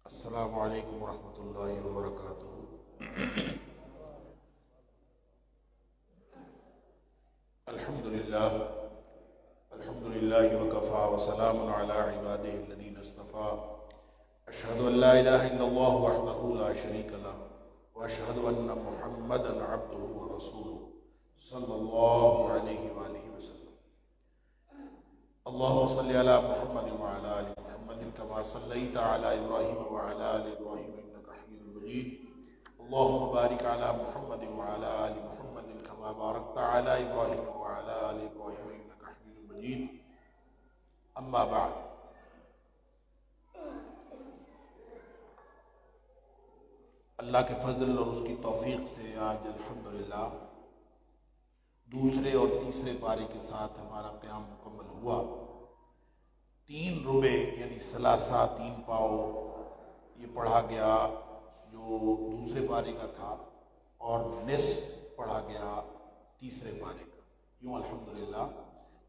السلام علیکم ورحمۃ اللہ وبرکاتہ۔ الحمدللہ الحمدللہ وکفا وسلام علی عبادہ الذین اصطفیٰ۔ اشہد ان لا الہ الا اللہ وحدہ لا شریک لہ واشہد ان محمدا عبدہ ورسولہ صلی اللہ علیہ وآلہ وسلم۔ اللہم صلی علی محمد وعلی آل محمد کما صلیت علی ابراہیم وعلی آل ابراہیم انک حمید مجید۔ اللہم بارک علی محمد وعلی آل محمد کما بارکت علی ابراہیم وعلی آل ابراہیم انک حمید مجید۔ اما بعد، اللہ کے فضل اور اس کی توفیق سے آج الحمدللہ دوسرے اور تیسرے پارے کے ساتھ ہمارا قیام مکمل ہوا۔ 3 ربع یعنی ثلاثہ 3 پاؤ یہ پڑھا گیا جو دوسرے پارے کا تھا، اور نصف پڑھا گیا تیسرے پارے کا۔ یوں الحمدللہ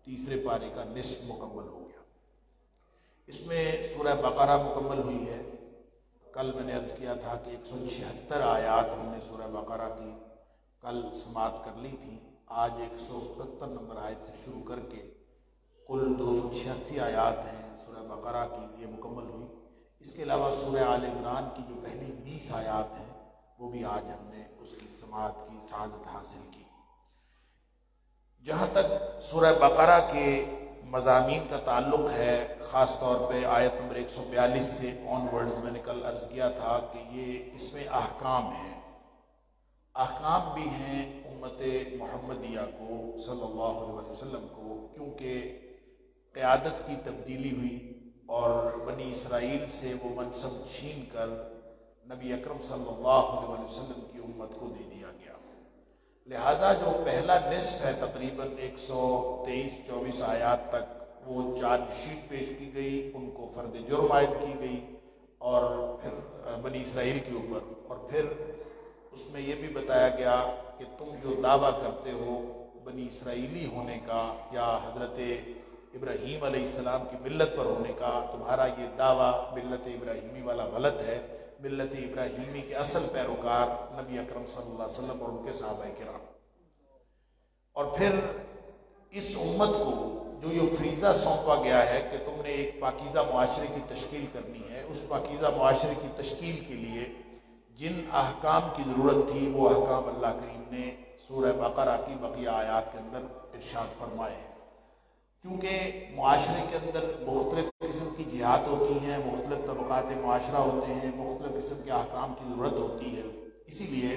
تیسرے پارے کا نصف مکمل ہو گیا۔ اس میں سورہ بقرہ مکمل ہوئی ہے۔ کل میں نے عرض کیا تھا کہ 176 آیات ہم نے سورہ بقرہ کی کل سماعت کر لی تھی۔ آج 177 نمبر آیت سے شروع کر کے کل 286 آیات ہیں سورہ بقرہ کی، یہ مکمل ہوئی۔ اس کے علاوہ سورہ آل عمران کی جو پہلی 20 آیات ہیں وہ بھی آج ہم نے اس کی سماعت کی سعادت حاصل کی۔ جہاں تک سورہ بقرہ کے مضامین کا تعلق ہے، خاص طور پہ آیت نمبر 142 سے آن ورڈز، میں نے کل عرض کیا تھا کہ یہ اس میں احکام ہیں، احکام بھی ہیں امت محمدیہ کو صلی اللہ علیہ وسلم کو، کیونکہ قیادت کی تبدیلی ہوئی اور بنی اسرائیل سے وہ منصب چھین کر نبی اکرم صلی اللہ علیہ وسلم کی امت کو دے دیا گیا۔ لہذا جو پہلا نصف ہے تقریباً 123-24 آیات تک، وہ چارج شیٹ پیش کی گئی، ان کو فرد جرم عائد کی گئی، اور پھر بنی اسرائیل کے اوپر، اور پھر اس میں یہ بھی بتایا گیا کہ تم جو دعویٰ کرتے ہو بنی اسرائیلی ہونے کا یا حضرت ابراہیم علیہ السلام کی ملت پر ہونے کا، تمہارا یہ دعویٰ ملت ابراہیمی والا غلط ہے۔ ملت ابراہیمی کے اصل پیروکار نبی اکرم صلی اللہ علیہ وسلم اور ان کے صحابہ کرام۔ اور پھر اس امت کو جو یہ فریضہ سونپا گیا ہے کہ تم نے ایک پاکیزہ معاشرے کی تشکیل کرنی ہے، اس پاکیزہ معاشرے کی تشکیل کے لیے جن احکام کی ضرورت تھی وہ احکام اللہ کریم نے سورہ بقرہ کی بقیہ آیات کے اندر ارشاد فرمائے ہیں۔ کیونکہ معاشرے کے اندر مختلف قسم کی جہات ہوتی ہیں، مختلف طبقات معاشرہ ہوتے ہیں، مختلف قسم کے احکام کی ضرورت ہوتی ہے، اسی لیے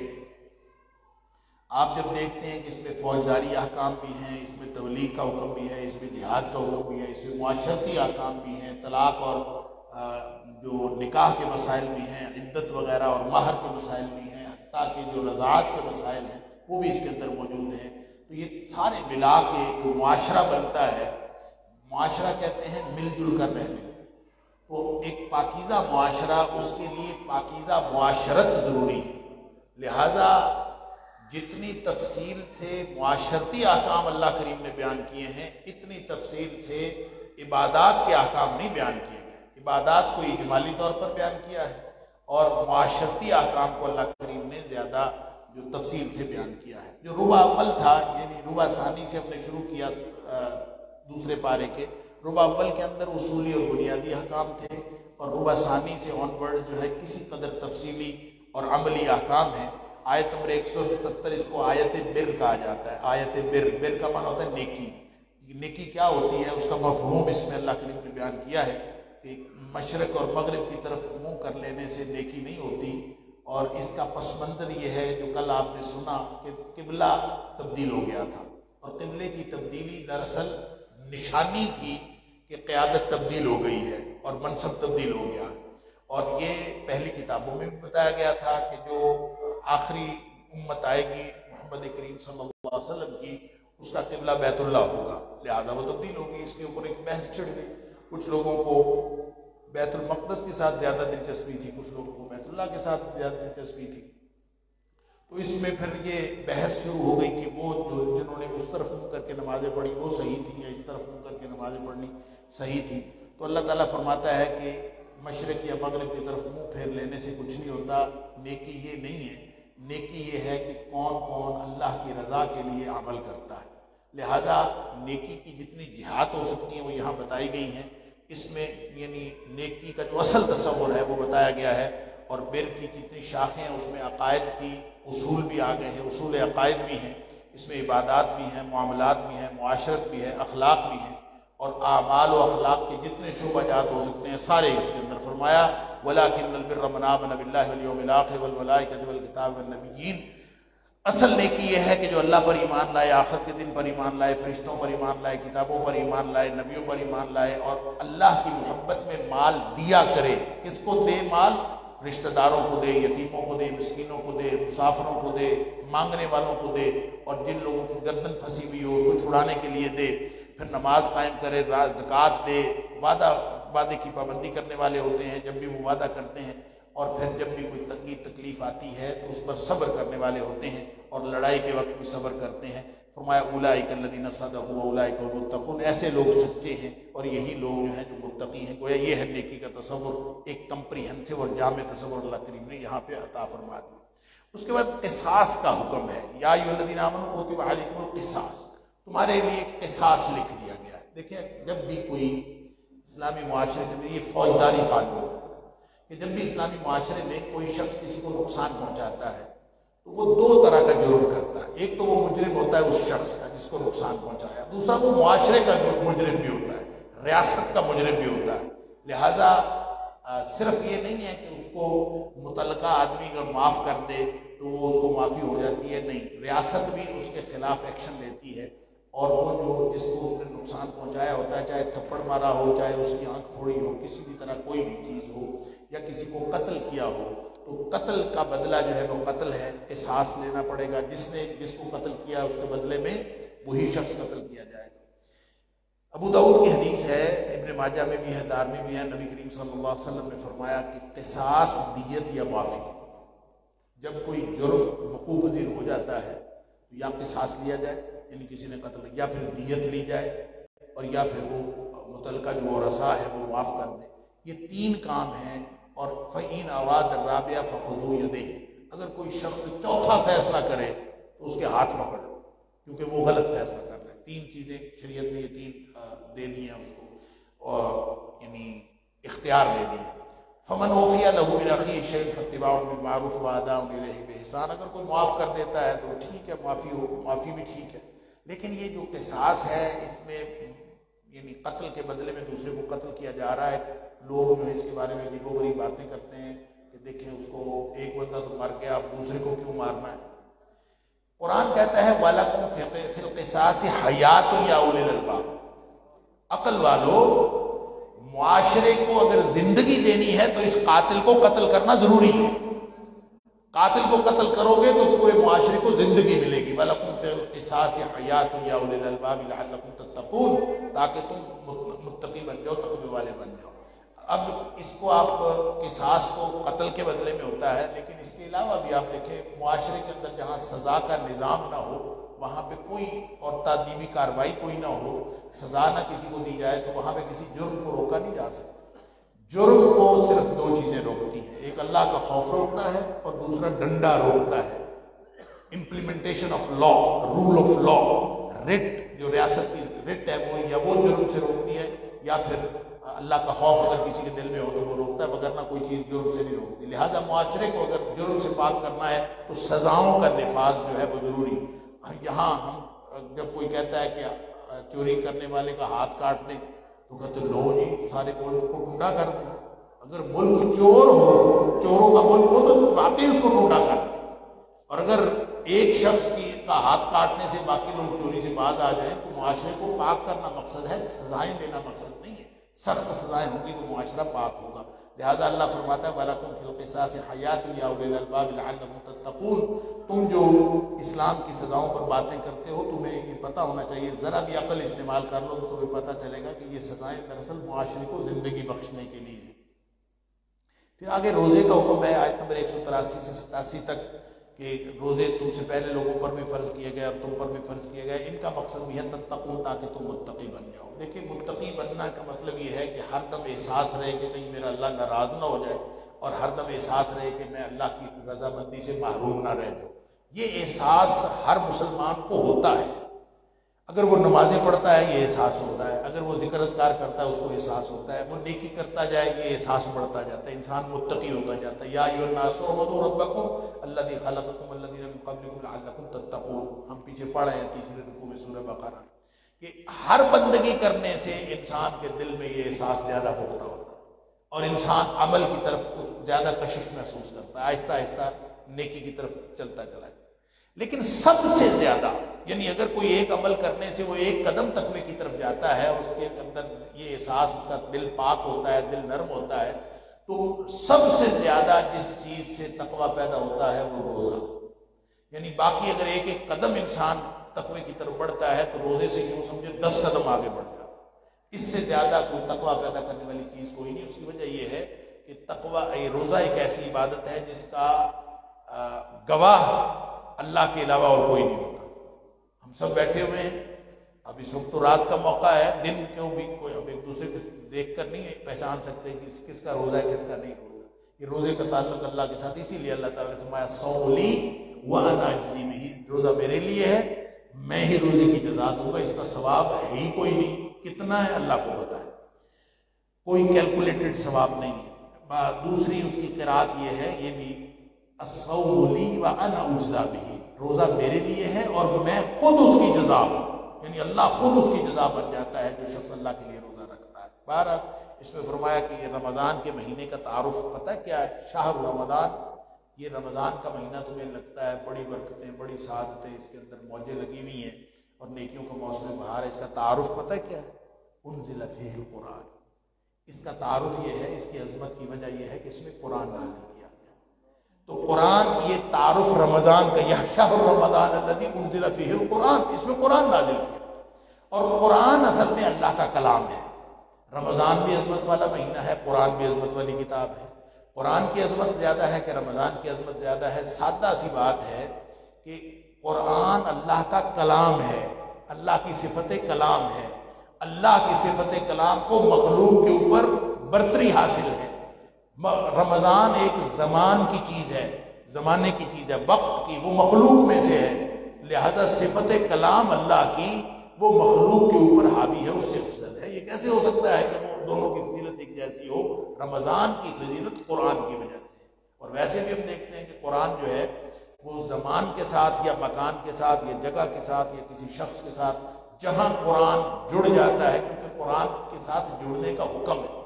آپ جب دیکھتے ہیں کہ اس میں فوجداری احکام بھی ہیں، اس میں تبلیغ کا حکم بھی ہے، اس میں جہاد کا حکم بھی ہے، اس میں معاشرتی احکام بھی ہیں، طلاق اور جو نکاح کے مسائل بھی ہیں، عدت وغیرہ اور مہر کے مسائل بھی ہیں، حتیٰ کہ جو رضاعت کے مسائل ہیں وہ بھی اس کے اندر موجود ہیں۔ تو یہ سارے ملا کے جو معاشرہ بنتا ہے، معاشرہ کہتے ہیں مل جل کر رہنے، تو ایک پاکیزہ معاشرہ، اس کے لیے پاکیزہ معاشرت ضروری ہے۔ لہذا جتنی تفصیل سے معاشرتی احکام اللہ کریم نے بیان کیے ہیں، اتنی تفصیل سے عبادات کے احکام نہیں بیان کیے گئے۔ عبادات کو اجمالی طور پر بیان کیا ہے، اور معاشرتی احکام کو اللہ کریم نے زیادہ جو تفصیل سے بیان کیا ہے۔ جو ربع اول تھا، یعنی ربع ثانی سے ہم نے شروع کیا دوسرے پارے کے، ربع اول کے اندر اصولی اور بنیادی احکام تھے، اور ربع ثانی سے آن ورڈ جو ہے کسی قدر تفصیلی اور عملی احکام ہیں۔ آیت نمبر 177 اس کو آیت بر کہا جاتا ہے۔ آیت بر کا معنی ہوتا ہے نیکی۔ نیکی کیا ہوتی ہے، اس کا مفہوم اس میں اللہ کریم نے بیان کیا ہے کہ مشرق اور مغرب کی طرف منہ کر لینے سے نیکی نہیں ہوتی، اور اس کا پس منظر یہ ہے جو کل آپ نے سنا کہ قبلہ تبدیل ہو گیا تھا، اور قبلے کی تبدیلی دراصل نشانی تھی کہ قیادت تبدیل ہو گئی ہے اور منصب تبدیل ہو گیا ہے۔ اور یہ پہلی کتابوں میں بھی بتایا گیا تھا کہ جو آخری امت آئے گی محمد کریم صلی اللہ علیہ وسلم کی، اس کا قبلہ بیت اللہ ہوگا، لہذا وہ تبدیل ہوگی۔ اس کے اوپر ایک بحث چھڑ گئی، کچھ لوگوں کو بیت المقدس کے ساتھ زیادہ دلچسپی تھی، کچھ لوگوں کو بیت اللہ کے ساتھ زیادہ دلچسپی تھی۔ تو اس میں پھر یہ بحث شروع ہو گئی کہ وہ جنہوں نے اس طرف منہ کر کے نمازیں پڑھی وہ صحیح تھی، یا اس طرف منہ کر کے نمازیں پڑھنی صحیح تھی۔ تو اللہ تعالیٰ فرماتا ہے کہ مشرق یا مغرب کی طرف منہ پھیر لینے سے کچھ نہیں ہوتا. نیکی یہ نہیں ہے. نیکی یہ ہے کہ کون کون اللہ کی رضا کے لیے عمل کرتا ہے. لہذا نیکی کی جتنی جہات ہو سکتی ہیں وہ یہاں بتائی گئی ہیں. اس میں یعنی نیکی کا جو اصل تصور ہے وہ بتایا گیا ہے، اور بر کی جتنی شاخیں ہیں اس میں عقائد کی اصول بھی آ گئے ہیں، اصول عقائد بھی ہیں، اس میں عبادات بھی ہیں، معاملات بھی ہیں، معاشرت بھی ہے، اخلاق بھی ہیں، اور اعمال و اخلاق کے جتنے شعبہ جات ہو سکتے ہیں سارے اس کے اندر فرمایا. وَلَٰكِنَّ الْبِرَّ مَنْ آمَنَ بِاللَّهِ وَالْيَوْمِ الْآخِرِ وَالْمَلَائِكَةِ وَالْكِتَابِ وَالنَّبِيِّينَ. اصل نیکی یہ ہے کہ جو اللہ پر ایمان لائے، آخرت کے دن پر ایمان لائے، فرشتوں پر ایمان لائے، کتابوں پر ایمان لائے، نبیوں پر ایمان لائے، اور اللہ کی محبت میں مال دیا کرے. کس کو دے مال؟ رشتہ داروں کو دے، یتیموں کو دے، مسکینوں کو دے، مسافروں کو دے، مانگنے والوں کو دے، اور جن لوگوں کی گردن پھنسی ہوئی ہو اس کو چھڑانے کے لیے دے. پھر نماز قائم کرے، زکوٰۃ دے، وعدے کی پابندی کرنے والے ہوتے ہیں جب بھی وہ وعدہ کرتے ہیں، اور پھر جب بھی کوئی تنگی تکلیف آتی ہے تو اس پر صبر کرنے والے ہوتے ہیں، اور لڑائی کے وقت بھی صبر کرتے ہیں. فرمایا اولئک الذین صدقوا واولئک هم المتقون. ایسے لوگ سچے ہیں اور یہی لوگ جو ہیں جو متقی ہیں. گویا یہ ہے نیکی کا تصور، ایک کمپریہنسو اور جامع تصور اللہ کریم نے یہاں پہ عطا فرما دیا. اس کے بعد قصاص کا حکم ہے. یا ایھا الذین آمنوا کتب علیکم القصاص. تمہارے لیے قصاص لکھ دیا گیا ہے. دیکھیں جب بھی کوئی اسلامی معاشرے کے اندر یہ فوجداری قانون کہ جب بھی اسلامی معاشرے میں کوئی شخص کسی کو نقصان پہنچاتا ہے تو وہ دو طرح کا جرم کرتا ہے. ایک تو وہ مجرم ہوتا ہے اس شخص کا جس کو نقصان پہنچایا، دوسرا وہ معاشرے کا مجرم بھی ہوتا ہے، ریاست کا مجرم بھی ہوتا ہے. لہذا صرف یہ نہیں ہے کہ اس کو متعلقہ آدمی اگر معاف کر دے تو وہ اس کو معافی ہو جاتی ہے، نہیں، ریاست بھی اس کے خلاف ایکشن لیتی ہے، اور وہ جو جس کو اس نے نقصان پہنچایا ہوتا ہے، چاہے تھپڑ مارا ہو، چاہے اس کی آنکھ پھوڑی ہو، کسی بھی طرح کوئی بھی چیز ہو، یا کسی کو قتل کیا ہو، تو قتل کا بدلہ جو ہے وہ قتل ہے. قصاص لینا پڑے گا. جس کو قتل کیا اس کے بدلے میں وہی شخص قتل کیا جائے گا. ابو داؤد کی حدیث ہے، ابن ماجہ میں بھی ہے، دارمی بھی ہے. نبی کریم صلی اللہ علیہ وسلم نے فرمایا کہ قصاص دیت یا معافی. جب کوئی جرم وقوع پذیر ہو جاتا ہے تو یا قصاص لیا جائے، یعنی کسی نے قتل، یا پھر دیت لی جائے، اور یا پھر وہ متعلقہ جو ورثاء ہے وہ معاف کر دے. یہ تین کام ہیں. اور فَإِنْ أَرَادَ الرَّابِعَ فَخُذُوا يَدَيْهِ. اگر کوئی شخص چوتھا فیصلہ کرے تو اس کے ہاتھ پکڑ لو، کیونکہ وہ غلط فیصلہ کر رہا ہے. تین چیزیں شریعت نے یہ تین دے دی ہیں اس کو، اور یعنی اختیار دے دی. فَمَنْ عُفِيَ لَهُ مِنْ أَخِيهِ شَيْءٌ فَاتِّبَاعٌ بِالْمَعْرُوفِ وَأَدَاءٌ إِلَيْهِ بِإِحْسَانٍ. اگر کوئی معاف کر دیتا ہے تو ٹھیک ہے، معافی بھی ٹھیک ہے. لیکن یہ جو قصاص ہے اس میں یعنی قتل کے بدلے میں دوسرے کو قتل کیا جا رہا ہے. لوگ جو ہے اس کے بارے میں عجیب و غریب باتیں کرتے ہیں کہ دیکھیں اس کو ایک بندہ تو مر گیا، اب دوسرے کو کیوں مارنا ہے. قرآن کہتا ہے وَلَكُمْ فِي الْقِصَاصِ حَيَاةٌ يَا أُولِي الْأَلْبَابِ. عقل والو، معاشرے کو اگر زندگی دینی ہے تو اس قاتل کو قتل کرنا ضروری ہے. قاتل کو قتل کرو گے تو پورے معاشرے کو زندگی ملے گی. وَلَكُمْ فِي الْقِصَاصِ حَيَاةٌ يَا أُولِي الْأَلْبَابِ لَعَلَّكُمْ تَتَّقُونَ. تاکہ تم متقی بن جاؤ، تقوی والے بن جاؤ. اب اس کو آپ قصاص کو قتل کے بدلے میں ہوتا ہے، لیکن اس کے علاوہ بھی آپ دیکھیں معاشرے کے اندر جہاں سزا کا نظام نہ ہو وہاں پہ کوئی اور تعدیبی کارروائی کوئی نہ ہو، سزا نہ کسی کو دی جائے تو وہاں پہ کسی جرم کو روکا نہیں جا سکتا. جرم کو صرف دو چیزیں روکتی ہیں، ایک اللہ کا خوف روکتا ہے اور دوسرا ڈنڈا روکتا ہے. Implementation of law, rule of law, writ جو ریاست کی رٹ ہے وہ یا وہ جرم سے روکتی ہے، یا پھر اللہ کا خوف اگر کسی کے دل میں ہو تو وہ روکتا ہے، وگرنہ کوئی چیز جرم سے نہیں روکتی. لہذا معاشرے کو اگر جرم سے پاک کرنا ہے تو سزاؤں کا نفاذ جو ہے وہ ضروری. یہاں ہم جب کوئی کہتا ہے کہ چوری کرنے والے کا ہاتھ کاٹ دیں تو کہتے لو جی سارے ملک کو ٹنڈا کر دیں. اگر ملک چور ہو، چوروں کا ملک ہو تو واقعی اس کو ٹنڈا کر دیں. اور اگر ایک شخص کا ہاتھ کاٹنے سے باقی لوگ چوری سے باز آ جائیں تو معاشرے کو پاک کرنا مقصد ہے، سزائیں دینا مقصد نہیں ہے. سخت سزائیں ہوں گی تو معاشرہ پاک ہوگا. لہذا اللہ فرماتا ہے وَلَكُمْ فِي الْقِصَاصِ حَيَاةٌ يَا أُولِي الْأَلْبَابِ لَعَلَّكُمْ تَتَّقُونَ. تم جو اسلام کی سزاؤں پر باتیں کرتے ہو تمہیں یہ پتہ ہونا چاہیے، ذرا بھی عقل استعمال کر لو تو تمہیں پتہ چلے گا کہ یہ سزائیں دراصل معاشرے کو زندگی بخشنے کے لیے ہیں. پھر آگے روزے کا حکم ہے آیت نمبر 183 سے 87 تک کہ روزے تم سے پہلے لوگوں پر بھی فرض کیے گئے اور تم پر بھی فرض کیے گئے، ان کا مقصد بھی ہے تتقون، تاکہ تم متقی بن جاؤ۔ لیکن متقی بننا کا مطلب یہ ہے کہ ہر دم احساس رہے کہ کہیں میرا اللہ ناراض نہ ہو جائے، اور ہر دم احساس رہے کہ میں اللہ کی رضامندی سے محروم نہ رہ جاؤں۔ یہ احساس ہر مسلمان کو ہوتا ہے۔ اگر وہ نمازیں پڑھتا ہے یہ احساس ہوتا ہے، اگر وہ ذکر اذکار کرتا ہے اس کو احساس ہوتا ہے، وہ نیکی کرتا جائے یہ احساس بڑھتا جاتا ہے، انسان متقی ہوتا جاتا ہے۔ یا ایھا الناس اعبدوا ربکم الذی خلقکم والذین من قبلکم لعلکم تتقون، ہم پیچھے پڑھ رہے ہیں تیسرے رکوع میں سورہ بقرہ، کہ ہر بندگی کرنے سے انسان کے دل میں یہ احساس زیادہ پختہ ہوتا ہے اور انسان عمل کی طرف زیادہ کشش محسوس کرتا ہے، آہستہ آہستہ نیکی کی طرف چلتا چلا جاتا ہے۔ لیکن سب سے زیادہ، یعنی اگر کوئی ایک عمل کرنے سے وہ ایک قدم تقوی کی طرف جاتا ہے اور اس کے اندر یہ احساس، اس کا دل پاک ہوتا ہے، دل نرم ہوتا ہے، تو سب سے زیادہ جس چیز سے تقوی پیدا ہوتا ہے وہ روزہ۔ یعنی باقی اگر ایک ایک قدم انسان تقوی کی طرف بڑھتا ہے تو روزے سے یوں سمجھے 10 قدم آگے بڑھ جاتا ہے۔ اس سے زیادہ کوئی تقوی پیدا کرنے والی چیز کوئی نہیں۔ اس کی وجہ یہ ہے کہ تقوی، روزہ ایک ایسی عبادت ہے جس کا گواہ اللہ کے علاوہ اور کوئی نہیں ہوتا۔ ہم سب بیٹھے ہوئے ہیں، اب اس وقت تو رات کا موقع ہے، دن کیوں بھی کوئی ہم ایک دوسرے کو دیکھ کر نہیں پہچان سکتے کہ کس کا روزہ ہے کس کا نہیں روزہ۔ یہ روزے کا تعلق اللہ کے ساتھ، اسی لیے اللہ تعالیٰ نے فرمایا صوم لی وانا اجزی بہ، روزہ میرے لیے ہے، میں ہی روزے کی جزا دوں گا، اس کا ثواب ہے ہی کوئی نہیں، کتنا ہے اللہ کو پتہ ہے، کوئی کیلکولیٹڈ ثواب نہیں ہے۔ دوسری اس کی قرات یہ ہے، یہ بھی الصوم لی وانا اجزی بہ، روزہ میرے لیے ہے اور میں خود اس کی جزا ہوں، یعنی اللہ خود اس کی جزا بن جاتا ہے جو شخص اللہ کے لیے روزہ رکھتا ہے۔ بہرحال اس میں فرمایا کہ یہ رمضان کے مہینے کا تعارف پتہ کیا ہے؟ شہر رمضان، یہ رمضان کا مہینہ تمہیں لگتا ہے بڑی برکتیں، بڑی سعادتیں، اس کے اندر موجیں لگی ہوئی ہیں اور نیکیوں کا موسم بہار ہے، اس کا تعارف پتہ کیا ہے؟ انزل فیہ القرآن۔ اس کا تعارف یہ ہے، اس کی عظمت کی وجہ یہ ہے کہ اس میں قرآن نازل کیا گیا۔ تو قرآن، یہ تعارف رمضان کا، یہ شہر رمضان الذی انزل فیہ القرآن، اس میں قرآن نازل کیا، اور قرآن اصل میں اللہ کا کلام ہے۔ رمضان بھی عظمت والا مہینہ ہے، قرآن بھی عظمت والی کتاب ہے۔ قرآن کی عظمت زیادہ ہے کہ رمضان کی عظمت زیادہ ہے؟ سادہ سی بات ہے کہ قرآن اللہ کا کلام ہے، اللہ کی صفت کلام ہے، اللہ کی صفت کلام کو مخلوق کے اوپر برتری حاصل ہے۔ رمضان ایک زمان کی چیز ہے، زمانے کی چیز ہے، وقت کی، وہ مخلوق میں سے ہے، لہذا صفت کلام اللہ کی وہ مخلوق کے اوپر حاوی ہے، اس سے افضل ہے۔ یہ کیسے ہو سکتا ہے کہ وہ دونوں کی فضیلت ایک جیسی ہو؟ رمضان کی فضیلت قرآن کی وجہ سے، اور ویسے بھی ہم دیکھتے ہیں کہ قرآن جو ہے وہ زمان کے ساتھ یا مکان کے ساتھ یا جگہ کے ساتھ یا کسی شخص کے ساتھ جہاں قرآن جڑ جاتا ہے، کیونکہ قرآن کے ساتھ جڑنے کا حکم ہے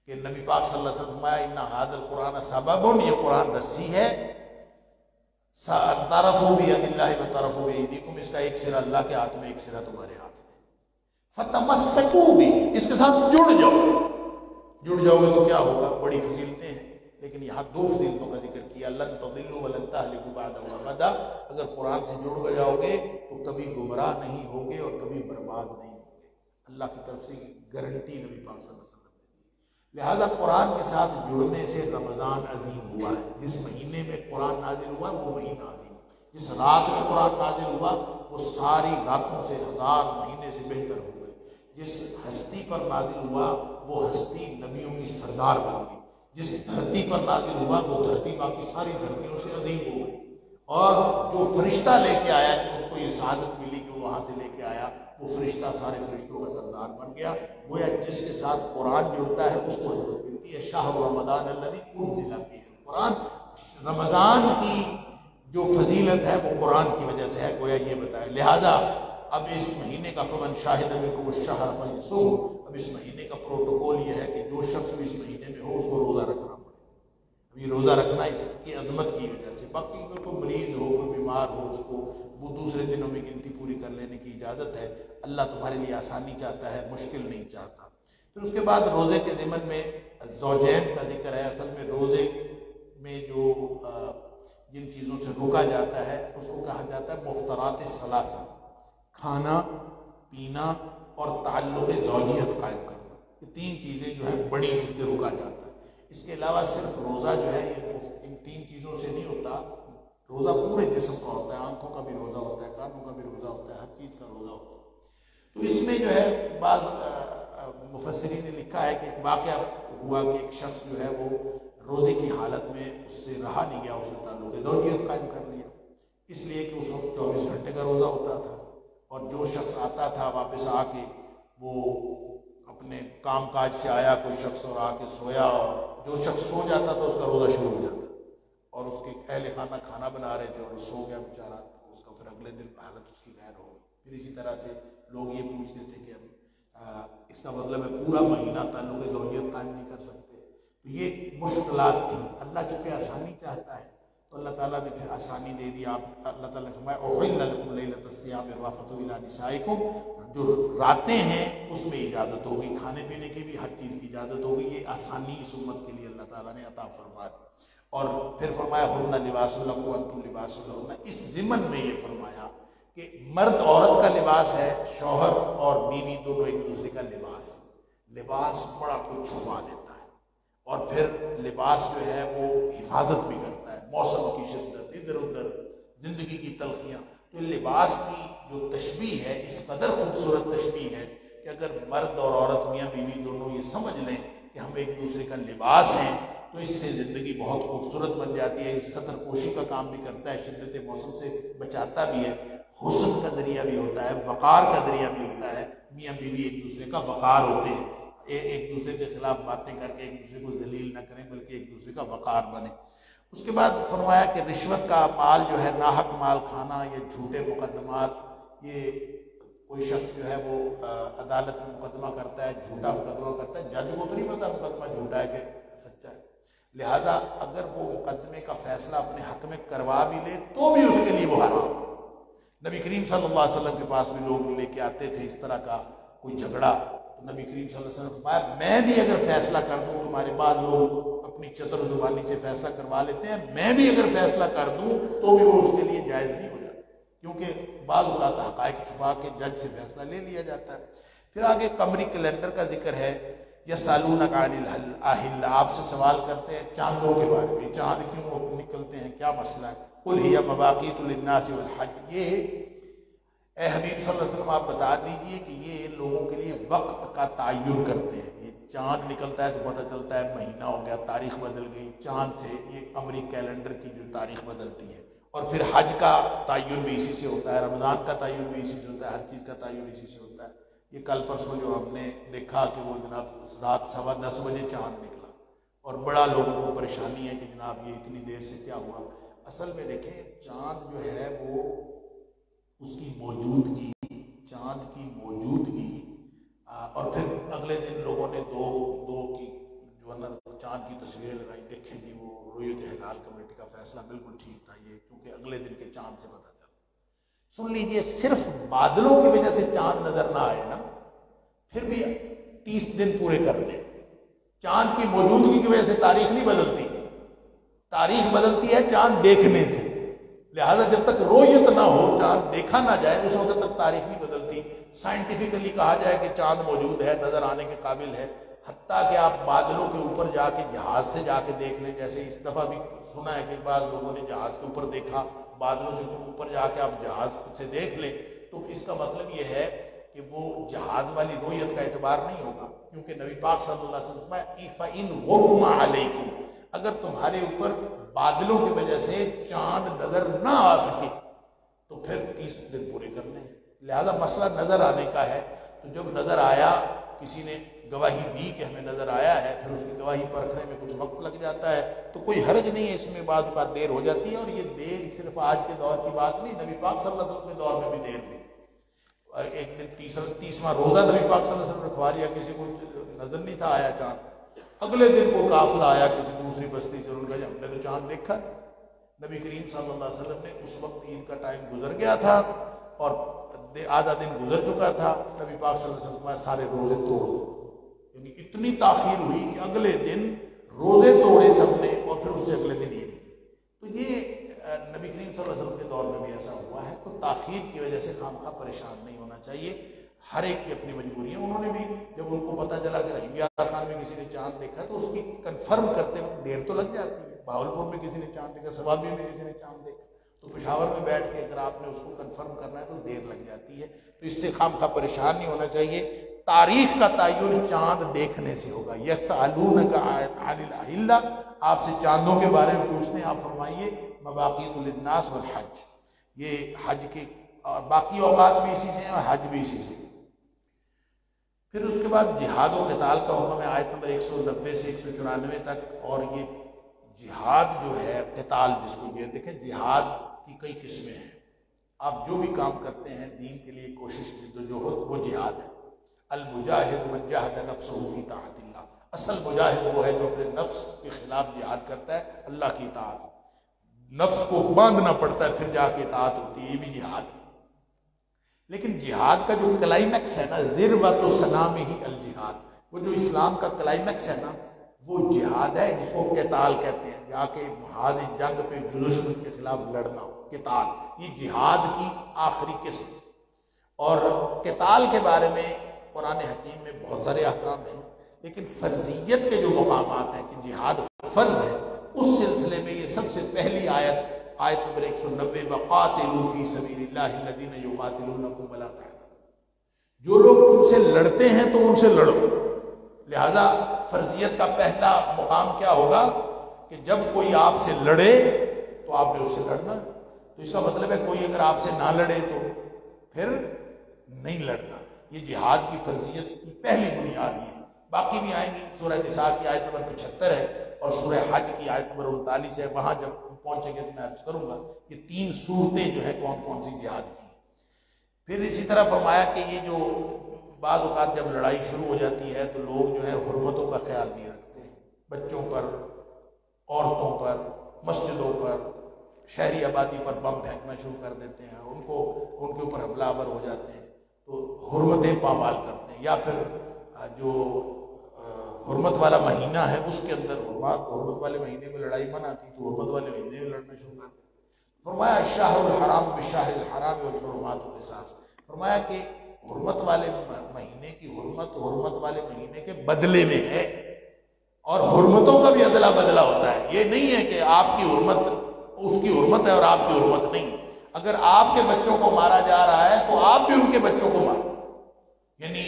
کہ نبی پاک صلی اللہ علیہ وسلم فرمایا ان ھذا القرآن سبب، یہ قرآن رسی ہے، تعارفوا بید اللہ وتعارفوا بایدیکم، اس کا ایک سرا اللہ کے ہاتھ میں، ایک سرا تمہارے ہاتھ میں، فتمسکوا بہ، اس کے ساتھ جڑ جاؤ۔ جڑ جاؤ گے تو کیا ہوگا؟ بڑی فضیلتیں ہیں، لیکن یہاں دو فضیلتوں کا ذکر کیا، لن تضلوا ولن تہلکوا بعد ابدا، اگر قرآن سے جڑ جاؤ گے تو کبھی گمراہ نہیں ہوگے اور کبھی برباد نہیں ہوگے، اللہ کی طرف سے گارنٹی نبی پاک صلی اللہ علیہ وسلم۔ لہذا قرآن کے ساتھ جڑنے سے رمضان عظیم ہوا ہے۔ جس مہینے میں قرآن نازل ہوا وہ مہینہ عظیم، جس رات میں قرآن نازل ہوا وہ ساری راتوں سے، 1000 مہینے سے بہتر ہو گئی۔ جس ہستی پر نازل ہوا وہ ہستی نبیوں کی سردار بن گئی۔ جس دھرتی پر نازل ہوا وہ دھرتی باقی ساری دھرتیوں سے عظیم ہو گئی، اور جو فرشتہ لے کے آیا کہ اس کو یہ سعادت ملی کہ وہ وہاں سے لے کے آیا، وہ فرشتہ سارے فرشتوں کا سردار بن گیا۔ گویا جس کے ساتھ قرآن جڑتا ہے اس کو حضرت ملتی ہے۔ شہر رمضان الذی انزل فیہ القرآن، رمضان کی جو فضیلت ہے وہ قرآن کی وجہ سے ہے، گویا یہ بتایا۔ لہذا اب اس مہینے کا فمن شاہد منکم الشہر فلیصمہ، اب اس مہینے کا پروٹوکول یہ ہے کہ جو شخص بھی اس مہینے میں ہو اس کو روزہ رکھنا پڑے۔ اب یہ روزہ رکھنا اس کی عظمت کی وجہ سے، باقی اگر کوئی مریض ہو، کوئی بیمار ہو، اس کو وہ دوسرے دنوں میں گنتی پوری کر لینے کی اجازت ہے۔ اللہ تمہارے لیے آسانی چاہتا ہے، مشکل نہیں چاہتا۔ پھر اس کے بعد روزے کے ضمن میں زوجین کا ذکر ہے۔ اصل میں روزے میں جو جن چیزوں سے روکا جاتا ہے اس کو کہا جاتا ہے مفطرات ثلاثہ، کھانا پینا اور تعلق زوجیت قائم کرنا، یہ 3 چیزیں جو ہیں بڑی جس سے روکا جاتا ہے۔ اس کے علاوہ صرف روزہ جو ہے یہ ان 3 چیزوں سے نہیں ہوتا، روزہ پورے جسم کا ہوتا ہے، آنکھوں کا بھی روزہ ہوتا ہے، کانوں کا بھی روزہ ہوتا ہے، ہر چیز کا روزہ ہوتا ہے۔ تو اس میں جو ہے بعض مفسرین نے لکھا ہے کہ ایک واقعہ ہوا کہ ایک شخص جو ہے وہ روزے کی حالت میں اس سے رہا نہیں گیا، اس نے تعلق زوجیت قائم کر لیا، اس لیے کہ اس وقت 24 گھنٹے کا روزہ ہوتا تھا، اور جو شخص آتا تھا واپس آ کے وہ اپنے کام کاج سے آیا کوئی شخص اور آ کے سویا، اور جو شخص سو جاتا تھا اس کا روزہ شروع ہو جاتا، اور اس کے اہل خانہ کھانا بنا رہے تھے اور سو گیا بیچارہ، اس کا پھر اگلے دن حالت اس کی غیر ہو گئی۔ پھر اسی طرح سے لوگ یہ پوچھتے تھے کہ اب اس کا مطلب ہے پورا مہینہ تعلق زوجیت قائم نہیں کر سکتے، تو یہ مشکلات تھیں۔ اللہ چونکہ آسانی چاہتا ہے تو اللہ تعالیٰ نے پھر آسانی دے دی۔ آپ اللہ تعالیٰ نے فرمایا احل لکم لیلۃ الصیام الرفث الی نسائکم، جو راتیں ہیں اس میں اجازت ہوگی، کھانے پینے کی بھی ہر چیز کی اجازت ہوگی، یہ آسانی اس امت کے لیے اللہ تعالیٰ نے عطا فرما دی۔ اور پھر فرمایا ہن لباس لکم وانتم لباس لہن، اس ضمن میں یہ فرمایا کہ مرد عورت کا لباس ہے، شوہر اور بیوی دونوں ایک دوسرے کا لباس ہے، لباس بڑا کچھ چھپا دیتا ہے، اور پھر لباس جو ہے وہ حفاظت بھی کرتا ہے، موسم کی شدت، ادھر ادھر زندگی کی تلخیاں، تو لباس کی جو تشبیہ ہے اس قدر خوبصورت تشبیہ ہے کہ اگر مرد اور عورت میاں بیوی دونوں یہ سمجھ لیں کہ ہم ایک دوسرے کا لباس ہیں تو اس سے زندگی بہت خوبصورت بن جاتی ہے، سطر پوشی کا کام بھی کرتا ہے، شدت موسم سے بچاتا بھی ہے، حسن کا ذریعہ بھی ہوتا ہے، وقار کا ذریعہ بھی ہوتا ہے، میاں بیوی ایک دوسرے کا وقار ہوتے ہیں، ایک دوسرے کے خلاف باتیں کر کے ایک دوسرے کو ذلیل نہ کریں بلکہ ایک دوسرے کا وقار بنے۔ اس کے بعد فرمایا کہ رشوت کا مال جو ہے، ناحق مال کھانا، یہ جھوٹے مقدمات، یہ کوئی شخص جو ہے وہ عدالت میں مقدمہ کرتا ہے، جھوٹا مقدمہ کرتا ہے، جج کو تو نہیں پتا مقدمہ جھوٹا ہے کہ سچا ہے، لہذا اگر وہ مقدمے کا فیصلہ اپنے حق میں کروا بھی لے تو بھی اس کے لیے وہ حرام۔ نبی کریم صلی اللہ علیہ وسلم کے پاس بھی لوگ لے کے آتے تھے اس طرح کا کوئی جھگڑا، تو نبی کریم صلی اللہ علیہ وسلم فرمایا میں بھی اگر فیصلہ کر دوں، تمہارے بعد لوگ اپنی چتر زبانی سے فیصلہ کروا لیتے ہیں، میں بھی اگر فیصلہ کر دوں تو بھی وہ اس کے لیے جائز نہیں ہو جاتا، کیونکہ بعض اوقات حقائق چھپا کے جج سے فیصلہ لے لیا جاتا ہے۔ پھر آگے قمری کیلنڈر کا ذکر ہے، یسألونک عن الأہلہ، آپ سے سوال کرتے ہیں چاندوں کے بارے میں، چاند کیوں نکلتے ہیں، کیا مسئلہ ہے؟ قل ہی مواقیت للناس والحج، یہ اے حبیب صلی اللہ علیہ وسلم آپ بتا دیجئے کہ یہ لوگوں کے لیے وقت کا تعین کرتے ہیں، یہ چاند نکلتا ہے تو پتہ چلتا ہے مہینہ ہو گیا، تاریخ بدل گئی، چاند سے یہ قمری کیلنڈر کی جو تاریخ بدلتی ہے، اور پھر حج کا تعین بھی اسی سے ہوتا ہے، رمضان کا تعین بھی اسی سے ہوتا ہے، ہر چیز کا تعین اسی سے ہوتا ہے۔ یہ کل پرسوں جو ہم نے دیکھا کہ وہ جناب رات 10:15 بجے چاند نکلا، اور بڑا لوگوں کو پریشانی ہے کہ جناب یہ اتنی دیر سے کیا ہوا۔ اصل میں دیکھیں چاند جو ہے وہ اس کی موجودگی، چاند کی موجودگی، اور پھر اگلے دن لوگوں نے دو کی جو ہے نا چاند کی تصویریں لگائی، دیکھیں جی وہ رؤیت ہلال کمیٹی کا فیصلہ بالکل ٹھیک تھا، یہ کیونکہ اگلے دن کے چاند سے پتہ چلا۔ سن لیجئے صرف بادلوں کی وجہ سے چاند نظر نہ آئے نا، پھر بھی 30 دن پورے کر لیں، چاند کی موجودگی کی وجہ سے تاریخ نہیں بدلتی، تاریخ بدلتی ہے چاند دیکھنے سے، لہذا جب تک رؤیت نہ ہو، چاند دیکھا نہ جائے، اس وقت تک تاریخ نہیں بدلتی۔ سائنٹیفکلی کہا جائے کہ چاند موجود ہے، نظر آنے کے قابل ہے، حتیٰ کہ آپ بادلوں کے اوپر جا کے جہاز سے جا کے دیکھ لیں، جیسے اس دفعہ بھی سنا ہے کہ بعض لوگوں نے جہاز کے اوپر دیکھا، بادلوں سے اوپر جا کے آپ جہاز سے دیکھ لیں، تو اس کا مطلب یہ ہے کہ وہ جہاز والی رؤیت کا اعتبار نہیں ہوگا، کیونکہ نبی پاک صلی اللہ علیہ وسلم فَإِنْ غُمَّ عَلَيْكُمْ، اگر تمہارے اوپر بادلوں کی وجہ سے چاند نظر نہ آ سکے تو پھر 30 دن پورے کرنے ہیں۔ لہذا مسئلہ نظر آنے کا ہے، تو جب نظر آیا، کسی نے گواہی دی کہ ہمیں نظر آیا ہے، پھر اس کی گواہی پرکھنے میں کچھ وقت لگ جاتا ہے تو کوئی حرج نہیں ہے، اس میں بعض اوقات دیر ہو جاتی ہے، اور یہ دیر صرف آج کے دور کی بات نہیں، نبی پاک صلی اللہ علیہ وسلم کے دور میں بھی دیر ہوئی۔ ایک دن 30واں روزہ نبی پاک صلی اللہ علیہ وسلم رکھوا لیا، کسی کو نظر نہیں تھا آیا چاند، اگلے دن کو قافلہ آیا کسی دوسری بستی سے، ان کا ہم نے تو چاند دیکھا۔ نبی کریم صلی اللہ علیہ وسلم نے اس وقت عید کا ٹائم گزر گیا تھا اور آدھا دن گزر چکا تھا، نبی پاک صلی اللہ علیہ وسلم سارے روزے توڑ دو، یعنی اتنی تاخیر ہوئی کہ اگلے دن روزے توڑے سب نے، اور پھر اس سے اگلے دن عید کی۔ تو یہ نبی کریم صلی اللہ علیہ وسلم کے دور میں بھی ایسا ہوا ہے، تو تاخیر کی وجہ سے خامخواہ پریشان نہیں ہونا چاہیے، ہر ایک کی اپنی مجبوری ہے۔ انہوں نے بھی جب ان کو پتہ چلا کہ رحیم یار خان میں کسی نے چاند دیکھا تو اس کی کنفرم کرتے وقت دیر تو لگ جاتی ہے، بہاولپور میں کسی نے چاند دیکھا، سوابی میں کسی نے چاند دیکھا، تو پشاور میں بیٹھ کے اگر آپ نے اس کو کنفرم کرنا ہے تو دیر لگ جاتی ہے. تو اس سے خواہ پریشان نہیں ہونا چاہیے. تاریخ کا تعین چاند دیکھنے سے ہوگا. یسألونک عن الأہلہ، آپ سے چاندوں کے بارے میں پوچھتے ہیں، آپ فرمائیے مواقیت للناس والحج، یہ حج کے اور باقی اوقات بھی اسی سے ہیں اور حج بھی اسی سے. پھر اس کے بعد جہاد و قتال کا حکم ہے آیت نمبر 190 سے 194 تک. اور یہ جہاد جو ہے، قتال جس کو یہ دیکھیں، جہاد کی کئی قسمیں ہیں. آپ جو بھی کام کرتے ہیں دین کے لیے کوشش جدوجہد، وہ جہاد ہے. المجاہد من جاہد نفسہ فی طاعت اللہ، اصل مجاہد وہ ہے جو اپنے نفس کے خلاف جہاد کرتا ہے اللہ کی اطاعت. نفس کو باندھنا پڑتا ہے پھر جا کے اطاعت ہوتی ہے، یہ بھی جہاد ہے. لیکن جہاد کا جو کلائمیکس ہے نا، ذروۃ سنامہ الجہاد، وہ جو اسلام کا کلائمیکس ہے نا، وہ جہاد ہے جس کو قتال کہتے ہیں. جا کے محاذ جنگ پہ دشمن کے خلاف لڑنا، قتال، یہ جہاد کی آخری قسم. اور قتال کے بارے میں قرآن حکیم میں بہت سارے احکام ہیں، لیکن فرضیت کے جو مقامات ہیں کہ جہاد فرض ہے، اس سلسلے میں یہ سب سے پہلی آیت نمبر 190، وَقَاتِلُوا فِي سَبِيلِ اللَّهِ الَّذِينَ يُقَاتِلُونَكُمْ وَلَا تَعْتَدُوا، جو لوگ تم سے لڑتے ہیں تو ان سے لڑو. لہذا فرضیت کا پہلا مقام کیا ہوگا کہ جب کوئی آپ سے لڑے تو آپ نے اس سے لڑنا. تو اس کا مطلب ہے کوئی اگر آپ سے نہ لڑے تو پھر نہیں لڑنا. یہ جہاد کی فرضیت کی پہلی بنیاد ہے. باقی بھی آئیں گی. سورہ نساء کی آیت نمبر 75 ہے اور سورہ حج کی آیت نمبر 39 ہے. وہاں جب پہنچیں گے تو میں عرض کروں گا کہ 3 صورتیں جو ہیں کون کون سی جہاد کی. پھر اسی طرح فرمایا کہ یہ جو بعض اوقات جب لڑائی شروع ہو جاتی ہے تو لوگ جو ہے حرمتوں کا خیال نہیں رکھتے، بچوں پر، عورتوں پر، مسجدوں پر، شہری آبادی پر بم پھینکنا شروع کر دیتے ہیں، ان کے اوپر حملہ آور ہو جاتے ہیں، تو حرمتیں پامال کرتے ہیں. یا پھر جو حرمت والا مہینہ ہے اس کے اندر حرمت والے مہینے میں لڑائی منع تھی تو حرمت والے مہینے میں لڑنا شروع کر دیا. فرمایا الشہر الحرام بالشہر الحرام والحرمات قصاص. فرمایا کہ حرمت والے مہینے کی حرمت والے مہینے کے بدلے میں ہے، اور حرمتوں کا بھی ادلا بدلا ہوتا ہے. یہ نہیں ہے کہ آپ کی حرمت اس کی حرمت ہے اور آپ کی حرمت نہیں. اگر آپ کے بچوں کو مارا جا رہا ہے تو آپ بھی ان کے بچوں کو مارو. یعنی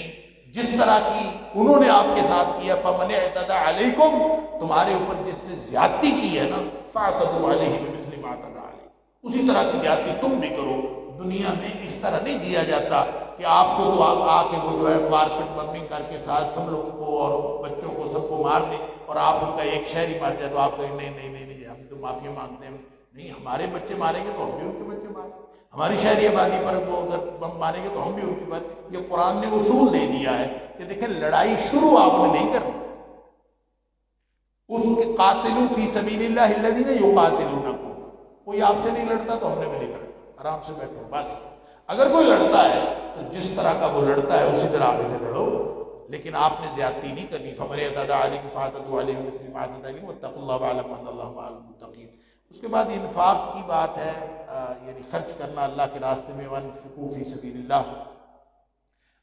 جس طرح کی انہوں نے آپ کے ساتھ کیا، فمن اعتدى علیکم، تمہارے اوپر جس نے زیادتی کی ہے نا، فاعتدوا علیہ بمثل ما اعتدى علیہ، اسی طرح کی زیادتی تم بھی کرو. دنیا میں اس طرح نہیں جیا جاتا کہ آپ کو تو آ کے وہ جو ہے کارپیٹ بمبنگ کر کے ساتھ سب لوگوں کو اور بچوں کو سب کو مار دیں، اور آپ ان کا ایک شہری مار جائے تو آپ کہیں نہیں نہیں نہیں نہیں ہم تو معافی مانگتے ہیں. نہیں، ہمارے بچے ماریں گے تو ہم بھی ان کے بچے ماریں گے. ہماری شہری آبادی پر وہ اگر بم ماریں گے تو ہم بھی ان کی بات. یہ قرآن نے اصول دے دیا ہے کہ دیکھیں لڑائی شروع آپ نے نہیں کرنی. اس کے قاتلوا فی سبیل اللہ الذین یقاتلونکم، کوئی آپ سے نہیں لڑتا تو ہم نے بھی نہیں لڑنا، آرام سے بیٹھو بس. اگر کوئی لڑتا ہے تو جس طرح کا وہ لڑتا ہے اسی طرح آگے سے لڑو، لیکن آپ نے زیادتی نہیں کرنی. فمن اعتدى علیکم فاعتدوا علیہ بمثل ما اعتدى علیکم واتقوا اللہ واعلموا ان اللہ مع المتقین. اس کے بعد انفاق کی بات ہے، یعنی خرچ کرنا اللہ کے راستے میں. وانفقوا فی سبیل اللہ،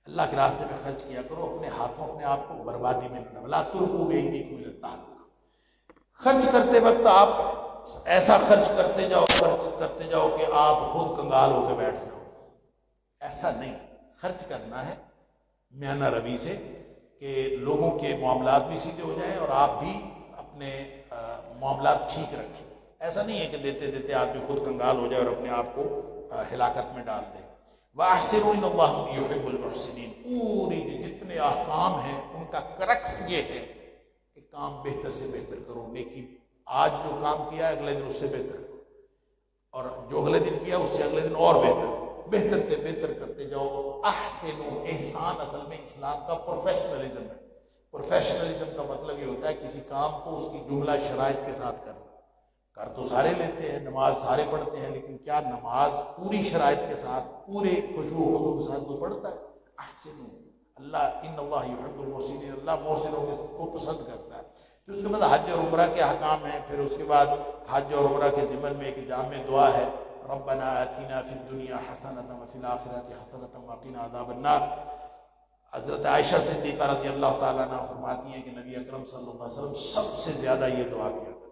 اللہ کے راستے میں خرچ کیا کرو، اپنے ہاتھوں اپنے آپ کو بربادی میں نہ. ولا تلقوا بایدیکم الی التہلکہ. خرچ کرتے وقت آپ ایسا خرچ کرتے جاؤ کہ آپ خود کنگال ہو کے بیٹھ جاؤ. ایسا نہیں، خرچ کرنا ہے میانہ روی سے کہ لوگوں کے معاملات بھی سیدھے ہو جائیں اور آپ بھی اپنے معاملات ٹھیک رکھیں. ایسا نہیں ہے کہ دیتے دیتے آدمی خود کنگال ہو جائے اور اپنے آپ کو ہلاکت میں ڈال دے. وَأَحْسِنُوا إِنَّ اللَّهَ يُحِبُّ الْمُحْسِنِينَ. پوری جتنے احکام ہیں ان کا کرکس یہ ہے کہ کام بہتر سے بہتر کرو. نیکی آج جو کام کیا ہے اگلے دن اس سے بہتر کرو، اور جو اگلے دن کیا اس سے اگلے دن اور بہتر کرو. بہتر سے بہتر کرتے جاؤ. احسنوا، احسان اصل میں اسلام کا پروفیشنلزم ہے. پروفیشنلزم کا مطلب یہ ہوتا ہے کسی کام کو اس کی جملہ شرائط کے ساتھ کرنا. کر تو سارے لیتے ہیں، نماز سارے پڑھتے ہیں، لیکن کیا نماز پوری شرائط کے ساتھ پورے خشوع و خضوع کے ساتھ کوئی پڑھتا ہے؟ احسنوا، اللہ ان اللہ یحب المحسنین، اللہ محسنوں کو پسند کرتا ہے. پھر اس کے بعد حج اور عمرہ کے احکام ہیں. پھر اس کے بعد حج اور عمرہ کے ضمن میں ایک جامع دعا ہے، ربنا آتنا فی الدنیا حسنۃ وفی الآخرۃ حسنۃ وقنا عذاب النار. حضرت عائشہ صدیقہ رضی اللہ تعالیٰ عنہ فرماتی ہیں کہ نبی اکرم صلی اللہ علیہ وسلم سب سے زیادہ یہ دعا کیا کرتے تھے.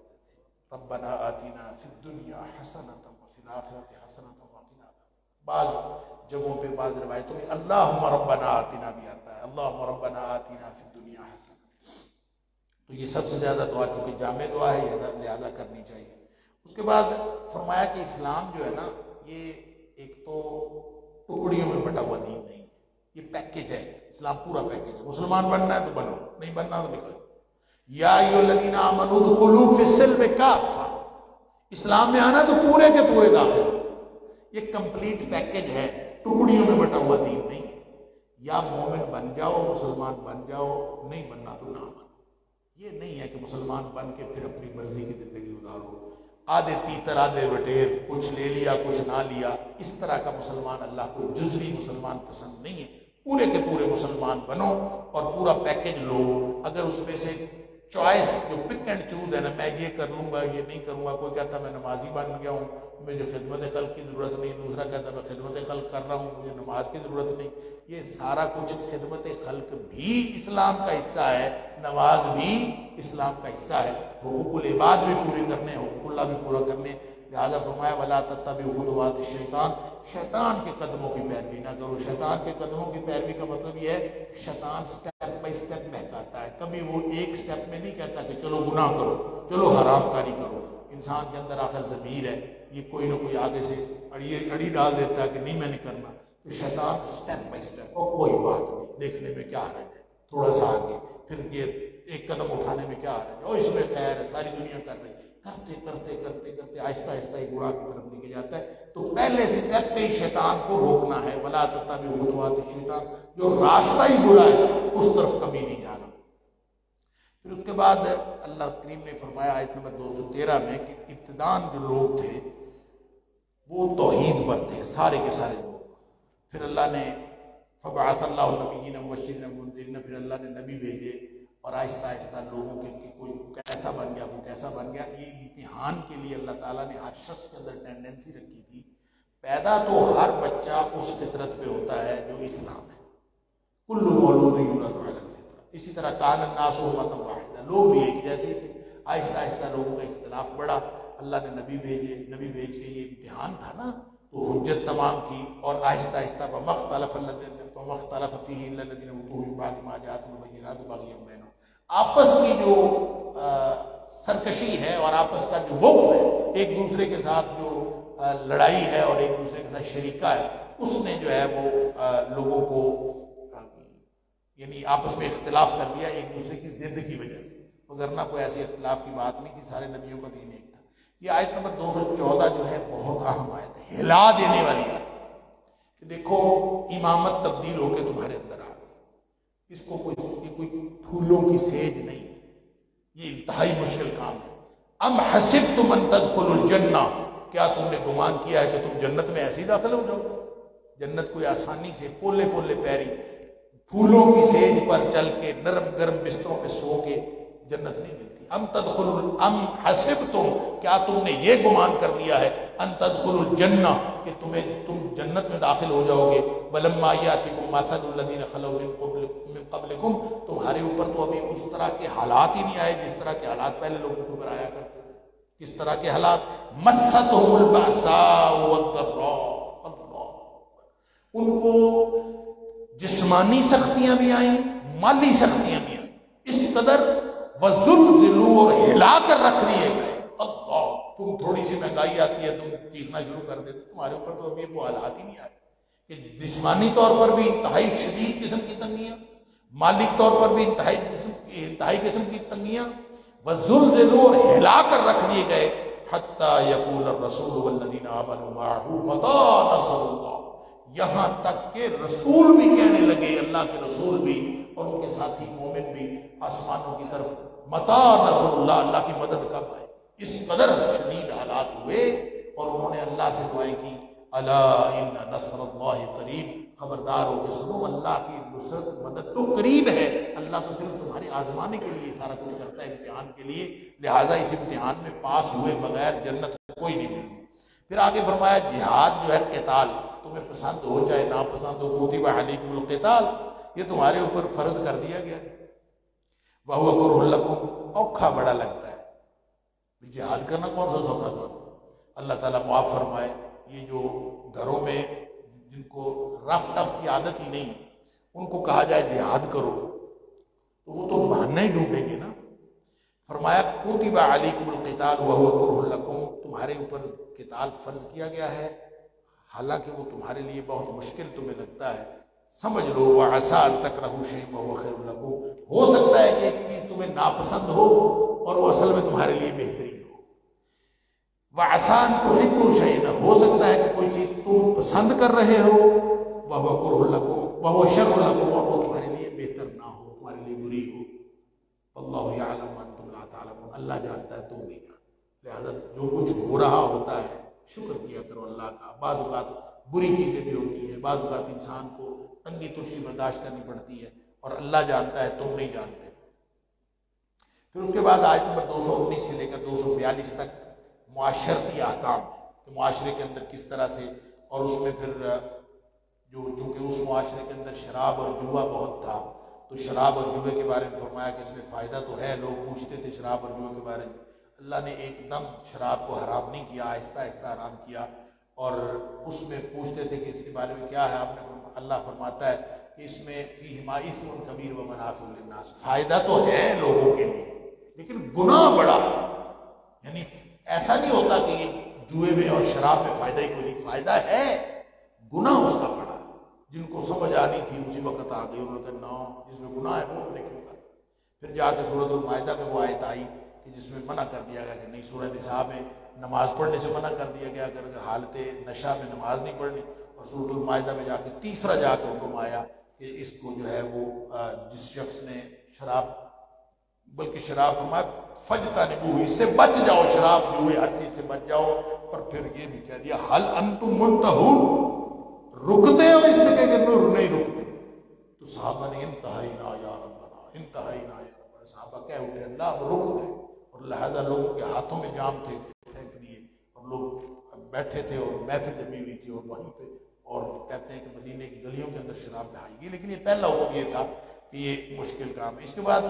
ربنا آتنا فی الدنیا حسنۃ وفی الآخرۃ حسنۃ وقنا عذاب۔ بعض جگہوں پہ بعض روایتوں میں اللہم ربنا آتنا بھی آتا ہے، اللہم ربنا آتنا فی الدنیا حسنۃ۔ تو یہ سب سے زیادہ دعا چونکہ جامع دعا ہے، یہ لہذا کرنی چاہیے۔ اس کے بعد فرمایا کہ اسلام جو ہے نا، یہ ایک تو ٹکڑیوں میں بٹا ہوا دین نہیں ہے، یہ پیکیج ہے۔ اسلام پورا پیکیج ہے۔ مسلمان بننا ہے تو بنو، نہیں بننا تو نکلو۔ یا ایھا الذین آمنوا ادخلوا فی السلم کافہ، اسلام میں آنا تو پورے کے پورے داخل ہو۔ یہ کمپلیٹ پیکیج ہے، ٹکڑیوں میں بٹا ہوا دین نہیں ہے۔ یا مومن بن جاؤ، مسلمان بن جاؤ، نہیں بننا تو نہ بنو۔ یہ نہیں ہے کہ مسلمان بن کے پھر اپنی مرضی کی زندگی گزارو، آدھے تیتر آدھے بٹیر، کچھ لے لیا کچھ نہ لیا۔ اس طرح کا مسلمان اللہ کو جزوی مسلمان پسند نہیں ہے۔ پورے کے پورے مسلمان بنو اور پورا پیکیج لو۔ اگر اس میں سے چوائس جو پک اینڈ چوز ہے نا، میں یہ کر لوں گا یہ نہیں کروں گا، کوئی کہتا میں نمازی بن گیا ہوں مجھے خدمت خلق کی ضرورت نہیں، دوسرا کہتا میں خدمت خلق کر رہا ہوں مجھے نماز کی ضرورت نہیں۔ یہ سارا کچھ خدمت خلق بھی اسلام کا حصہ ہے، نماز بھی اسلام کا حصہ ہے، حقوق العباد بھی پورے کرنے، حقوق اللہ بھی پورا کرنے۔ لہٰذا فرمایا ولا تتبعوا خطوات الشیطان، شیطان کے قدموں کی پیروی نہ کرو۔ شیطان کے قدموں کی پیروی کا مطلب یہ ہے کہ شیطان سٹیپ بائی سٹیپ بہکاتا ہے، کبھی وہ ایک سٹیپ میں نہیں کہتا کہ چلو گناہ کرو، چلو حرام کاری کرو۔ انسان کے اندر آخر ضمیر ہے، یہ کوئی نہ کوئی آگے سے اڑی ڈال دیتا ہے کہ نہیں میں نہیں کرنا۔ تو شیطان سٹیپ بائی سٹیپ، اور کوئی بات نہیں، دیکھنے میں کیا حرج ہے، تھوڑا سا آگے، پھر یہ ایک قدم اٹھانے میں کیا حرج ہے، اور اس میں خیر ہے، ساری دنیا کر رہی ہے۔ کرتے کرتے کرتے کرتے آہستہ آہستہ یہ گناہ کی طرف لے کے جاتا ہے۔ تو پہلے سٹیپ پہ ہی شیطان کو روکنا ہے، ولا تتبعوا خطوات الشیطان، جو راستہ ہی برا ہے اس طرف کبھی نہیں جانا۔ پھر اس کے بعد اللہ کریم نے فرمایا آیت نمبر 213 میں کہ ابتداءً جو لوگ تھے وہ توحید پر تھے، سارے کے سارے لوگ۔ پھر اللہ نے فبعث اللہ النبیین مبشرین ومنذرین، پھر اللہ نے نبی بھیجے اور آہستہ آہستہ لوگوں کے کہ کوئی کیسا بن گیا، کوئی کیسا بن گیا۔ یہ امتحان کے لیے اللہ تعالیٰ نے ہر شخص کے اندر ٹینڈنسی رکھی تھی۔ پیدا تو ہر بچہ اس فطرت پہ ہوتا ہے جو اسلام ہے، کل مولود یولد علی الفطرہ۔ اسی طرح کان الناس امۃ واحدہ، لوگ بھی ایک جیسے ہی تھے۔ آہستہ آہستہ لوگوں کا اختلاف بڑھا، اللہ نے نبی بھیجے، نبی بھیج کے یہ امتحان تھا نا، تو حجت تمام کی، اور آہستہ آہستہ فما اختلف فیہ الا الذین اوتوہ من بعد ما جاءتہم البینات بغیا بینہم، آپس کی جو سرکشی ہے اور آپس کا جو بغض ہے، ایک دوسرے کے ساتھ جو لڑائی ہے اور ایک دوسرے کے ساتھ شریکہ ہے، اس نے جو ہے وہ لوگوں کو یعنی آپس میں اختلاف کر دیا ایک دوسرے کی ضد کی وجہ سے، وگرنہ کوئی ایسی اختلاف کی بات نہیں تھی، سارے نبیوں کا دین ایک تھا۔ یہ آیت نمبر 214 جو ہے بہت اہم آیت ہے، ہلا دینے والی آیت کہ دیکھو امامت تبدیل ہو کے تمہارے اندر آ گئی، اس کو کوئی پھولوں کی سیج نہیں ہے، یہ انتہائی مشکل کام ہے۔ ام حسبتم ان تدخلوا الجنہ، کیا تم نے گمان کیا ہے کہ تم جنت میں ایسے ہی داخل ہو جاؤ؟ جنت کوئی آسانی سے پولے پولے پیری پھولوں کی سیج پر چل کے نرم گرم بستروں پہ سو کے جنت نہیں ملتی۔ ام حسبتم، کیا تم نے یہ گمان کر لیا ہے ان تدخلوا الجنہ کہ تم جنت میں داخل ہو جاؤ گے؟ ولما یاتکم مثل الذین خلوا من قبلکم، تمہارے اوپر تو ابھی اس طرح کے حالات ہی نہیں آئے جس طرح کے حالات پہلے لوگوں کے اوپر آیا کرتے تھے۔ کس طرح کے حالات؟ مستہم البأساء والضراء، اللہ، ان کو جسمانی سختیاں بھی آئیں، مالی سختیاں بھی آئیں، اس قدر وزلزلوا، اور ہلا کر رکھ دیے گئے۔ اللہ، تم تھوڑی سی مہنگائی آتی ہے تم چیخنا شروع کر دیتے، تمہارے اوپر تو ابھی وہ حالات ہی نہیں آئے کہ جسمانی طور پر بھی انتہائی شدید قسم کی تنگیاں، مالی طور پر بھی انتہائی قسم کی تنگیاں، وزلزلوا، اور ہلا کر رکھ دیے گئے، حتی یقول الرسول والذین آمنوا معہ متی نصر اللہ، یہاں تک کہ رسول بھی کہنے لگے، اللہ کے رسول بھی اور ان کے ساتھی مومن بھی آسمانوں کی طرف، متی نصر اللہ، اللہ کی مدد کب آئے؟ اس قدر شدید حالات ہوئے اور انہوں نے اللہ سے دعائیں کی، الا ان نصر اللہ قریب، خبردار ہو کے سنو اللہ کی نصرت مدد تو قریب ہے۔ اللہ تو صرف تمہارے آزمانے کے لیے سارا کچھ کرتا ہے، امتحان کے لیے، لہٰذا اس امتحان میں پاس ہوئے بغیر جنت کوئی نہیں ملتی۔ پھر آگے فرمایا جہاد جو ہے قتال، تمہیں پسند ہو چاہے نا پسند ہو، کتب علیکم القتال، یہ تمہارے اوپر فرض کر دیا گیا ہے۔ وَهُوَ كُرْهٌ لَكُمْ، اوکھا بڑا لگتا ہے، جہاد کرنا کون سا سوکھا تھا؟ اللہ تعالیٰ معاف فرمائے، یہ جو گھروں میں جن کو رف ٹف کی عادت ہی نہیں ان کو کہا جائے جہاد کرو تو وہ تو بہانا ہی ڈھونڈیں گے نا۔ فرمایا کتب علیکم القتال وہو کرہ لکم، تمہارے اوپر قتال فرض کیا گیا ہے حالانکہ وہ تمہارے لیے بہت مشکل تمہیں لگتا ہے۔ سمجھ لو وعسیٰ ان تکرہوا شیئا وہو خیر لکم، ہو سکتا ہے کہ ایک چیز تمہیں ناپسند ہو اور وہ اصل میں تمہارے لیے بہترین ہو۔ وعسیٰ ان تحبوا شیئا، ہو سکتا ہے کہ کوئی چیز تم پسند کر رہے ہو وہو کرہ لکم وہو شر لکم، اور وہ تمہارے لیے بہتر نہ ہو، تمہارے لیے بری ہو۔ اللہ یعلم وانتم لا تعلمون، اللہ جانتا ہے تم نہیں جانتے، لہذا جو کچھ ہو رہا ہوتا ہے شکر کیا کرو اللہ کا۔ بعض اوقات بری چیزیں بھی ہوتی ہیں، بعض اوقات انسان کو تنگی ترشی برداشت کرنی پڑتی ہے اور اللہ جانتا ہے تم نہیں جانتے۔ پھر اس کے بعد آیت نمبر 219 سے لے کر 242 تک معاشرتی احکام کہ معاشرے کے اندر کس طرح سے، اور اس میں پھر چونکہ اس معاشرے کے اندر شراب اور جوا بہت تھا تو شراب اور جوے کے بارے میں فرمایا کہ اس میں فائدہ تو ہے، لوگ پوچھتے تھے شراب اور جوے کے بارے میں۔ اللہ نے ایک دم شراب کو حرام نہیں کیا، آہستہ آہستہ حرام کیا، اور اس میں پوچھتے تھے کہ اس کے بارے میں کیا ہے، آپ نے اللہ فرماتا ہے کہ اس میں فیہما اثم کبیر و منافع للناس، فائدہ تو ہے لوگوں کے لیے لیکن گناہ بڑا ہے۔ یعنی ایسا نہیں ہوتا کہ یہ جوئے میں اور شراب میں فائدہ ہی کوئی نہیں، فائدہ ہے، گناہ اس کا بڑا ہے۔ جن کو سمجھ آنی تھی اسی وقت آ گئی، انہوں نے کہا نا جس میں گناہ ہے وہ اپنے کیوں کر۔ پھر جا کے سورۃ المائدہ میں وہ آیت آئی کہ جس میں منع کر دیا گیا کہ نہیں، سورہ نساء میں نماز پڑھنے سے منع کر دیا گیا کہ اگر حالت نشہ میں نماز نہیں پڑھنی، اور سورۃ المائدہ میں جا کے تیسرا جا کے حکم آیا کہ اس کو جو ہے وہ جس شخص نے شراب، بلکہ شراب فرمایا فجتنبوہ، اس سے بچ جاؤ، شراب جوئے ہر چیز سے بچ جاؤ، اور پھر یہ بھی کہہ دیا ہل انتم منتہون، رکتے ہو اس سے کہ نور نہیں رکتے؟ تو صحابہ نے انتہینا یا ربنا، انتہینا یا ربنا، صحابہ کہہ اٹھے اللہ اب رک گئے، اور لہذا لوگوں کے ہاتھوں میں جام تھے پھینک دیے، اور لوگ بیٹھے تھے اور محفل جمی ہوئی تھی اور وہیں پہ، اور کہتے ہیں کہ مدینے کی گلیوں کے اندر شراب بہائی گئی۔ لیکن یہ پہلا حکم یہ تھا کہ یہ مشکل کام ہے۔ اس کے بعد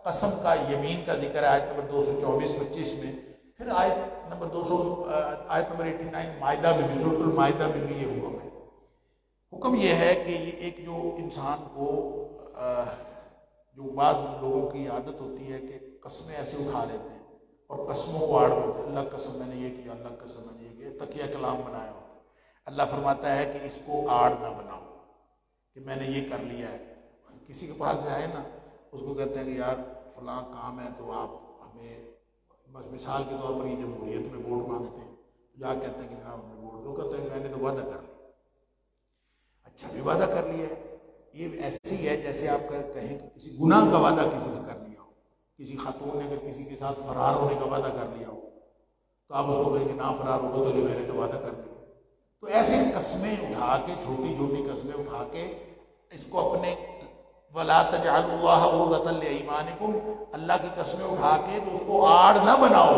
قسم کا یمین کا ذکر ہے آیت نمبر 224-25 میں، پھر آیت نمبر 89 مائدہ میں بھی، سورۃ المائدہ میں بھی یہ حکم ہے۔ حکم یہ ہے کہ یہ ایک جو انسان کو جو بعض لوگوں کی عادت ہوتی ہے کہ قسمیں ایسے اٹھا لیتے ہیں اور قسموں کو آڑ دیتے ہیں، اللہ قسم میں نے یہ کیا، اللہ قسم میں نے یہ کیا، تکیہ کلام بنایا ہوتا ہے۔ اللہ فرماتا ہے کہ اس کو آڑ نہ بناؤ کہ میں نے یہ کر لیا ہے۔ کسی کے پاس جائے نا، اس کو کہتے ہیں کہ یار فلاں کام ہے تو آپ ہمیں، مثال کے طور پر یہ جمہوریت میں ووٹ مانگتے ہیں، جا کہتے ہیں کہ جناب ہمیں ووٹ دو، کہتے ہیں میں نے تو وعدہ کر لیا۔ اچھا بھی وعدہ کر لیا ہے، یہ ایسے ہی ہے جیسے آپ کہیں کہ کسی گناہ کا وعدہ کسی سے کر لیا ہو، کسی خاتون نے اگر کسی کے ساتھ فرار ہونے کا وعدہ کر لیا ہو تو آپ اس کو کہیں کہ نہ فرار ہوگا تو میں نے تو وعدہ کر لیا۔ تو ایسے قسمیں اٹھا کے، چھوٹی چھوٹی قسمیں اٹھا کے اس کو اپنے وَلَا تَجْعَلُوا اللَّهَ عُرْضَةً لِأَيْمَانِكُمْ، اللہ کی قسمیں اٹھا کے تو اس کو آڑ نہ بناؤ،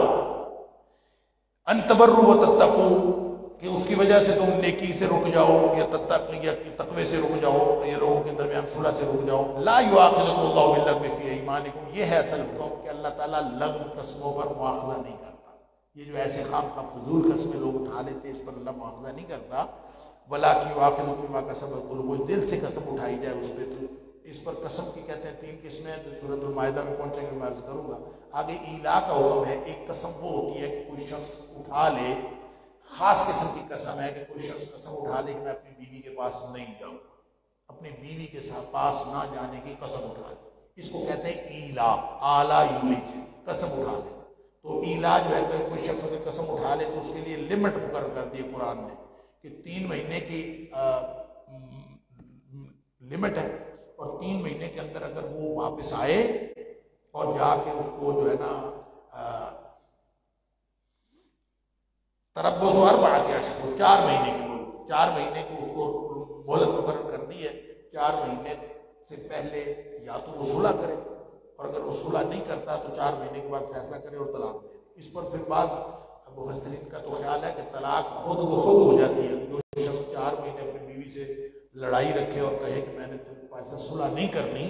ان تبروا وتتقوا، کہ اس کی وجہ سے تم نیکی سے رک جاؤ یا تقوی سے رک جاؤ، یہ لوگوں کے درمیان صلح سے رک جاؤ۔ لا يُؤَاخِذُكُمُ اللَّهُ بِاللَّغْوِ فِي أَيْمَانِكُمْ، یہ ہے اصل حکم کہ اللہ تعالیٰ لغو قسموں پر مواخذہ نہیں کرتا۔ یہ جو ایسے خام خواہ فضول قسمیں لوگ اٹھا لیتے اس پر اللہ مواخذہ نہیں کرتا۔ وَلَٰكِنْ يُؤَاخِذُكُم بِمَا كَسَبَتْ قُلُوبُكُم، دل سے قسم اٹھائی جائے اس پہ، تو اس پر قسم کی کہتے ہیں 3 قسمیں، سورۃ المائدہ میں پہنچیں گے میں عرض کروں گا۔ آگے ایلا کا حکم ہے، ایک قسم وہ ہوتی ہے کہ کوئی شخص اٹھا لے، خاص قسم کی قسم ہے کہ کوئی شخص قسم اٹھا لے کہ میں اپنی بیوی کے پاس نہیں جاؤں، اپنی بیوی کے ساتھ پاس نہ جانے کی قسم اٹھا لے، اس کو کہتے ہیں ایلا، آلہ یولی سے قسم اٹھا لے۔ تو ایلا جو ہے کہ کوئی شخص اگر قسم اٹھا لے تو اس کے لیے لمٹ مقرر کر دی ہے قرآن نے کہ 3 مہینے کی لمٹ ہے، اور 3 مہینے کے اندر اگر وہ واپس آئے اور جا کے اس کو جو ہے نا تربص 4 اشہر، 4 مہینے کی مہلت، 4 مہینے کو اس کو مہلت مقرر کر دی ہے، 4 مہینے سے پہلے یا تو وہ صلح کرے، اور اگر وہ صلح نہیں کرتا تو 4 مہینے کے بعد فیصلہ کرے اور طلاق دے۔ اس پر پھر بعض مفسرین کا تو خیال ہے کہ طلاق خود بخود ہو جاتی ہے، جو شخص 4 مہینے اپنی بیوی سے لڑائی رکھے اور کہے کہ میں نے تمہارے ساتھ صلح نہیں کرنی،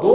2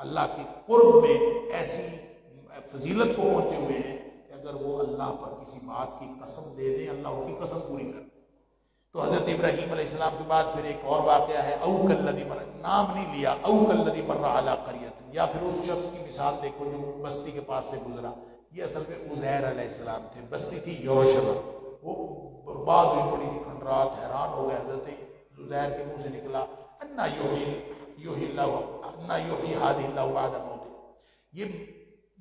اللہ کے قرب میں ایسی فضیلت کو پہنچے ہوئے ہیں کہ اگر وہ اللہ پر کسی بات کی قسم دے دیں اللہ ان کی قسم پوری کر دے۔ تو حضرت ابراہیم علیہ السلام کے بعد پھر ایک اور واقعہ ہے، او کالذی مر، نام نہیں لیا، او کالذی مر علی قریۃ، یا پھر اس شخص کی مثال دیکھو جو بستی کے پاس سے گزرا۔ یہ اصل میں عزیر علیہ السلام تھے، بستی تھی یروشلم، وہ برباد ہوئی پڑی تھی، کھنڈرات، حیران ہو گئے، حضرت عزیر کے منہ سے نکلا انا یحیی ہذہ اللہ بعد موتہ، یہ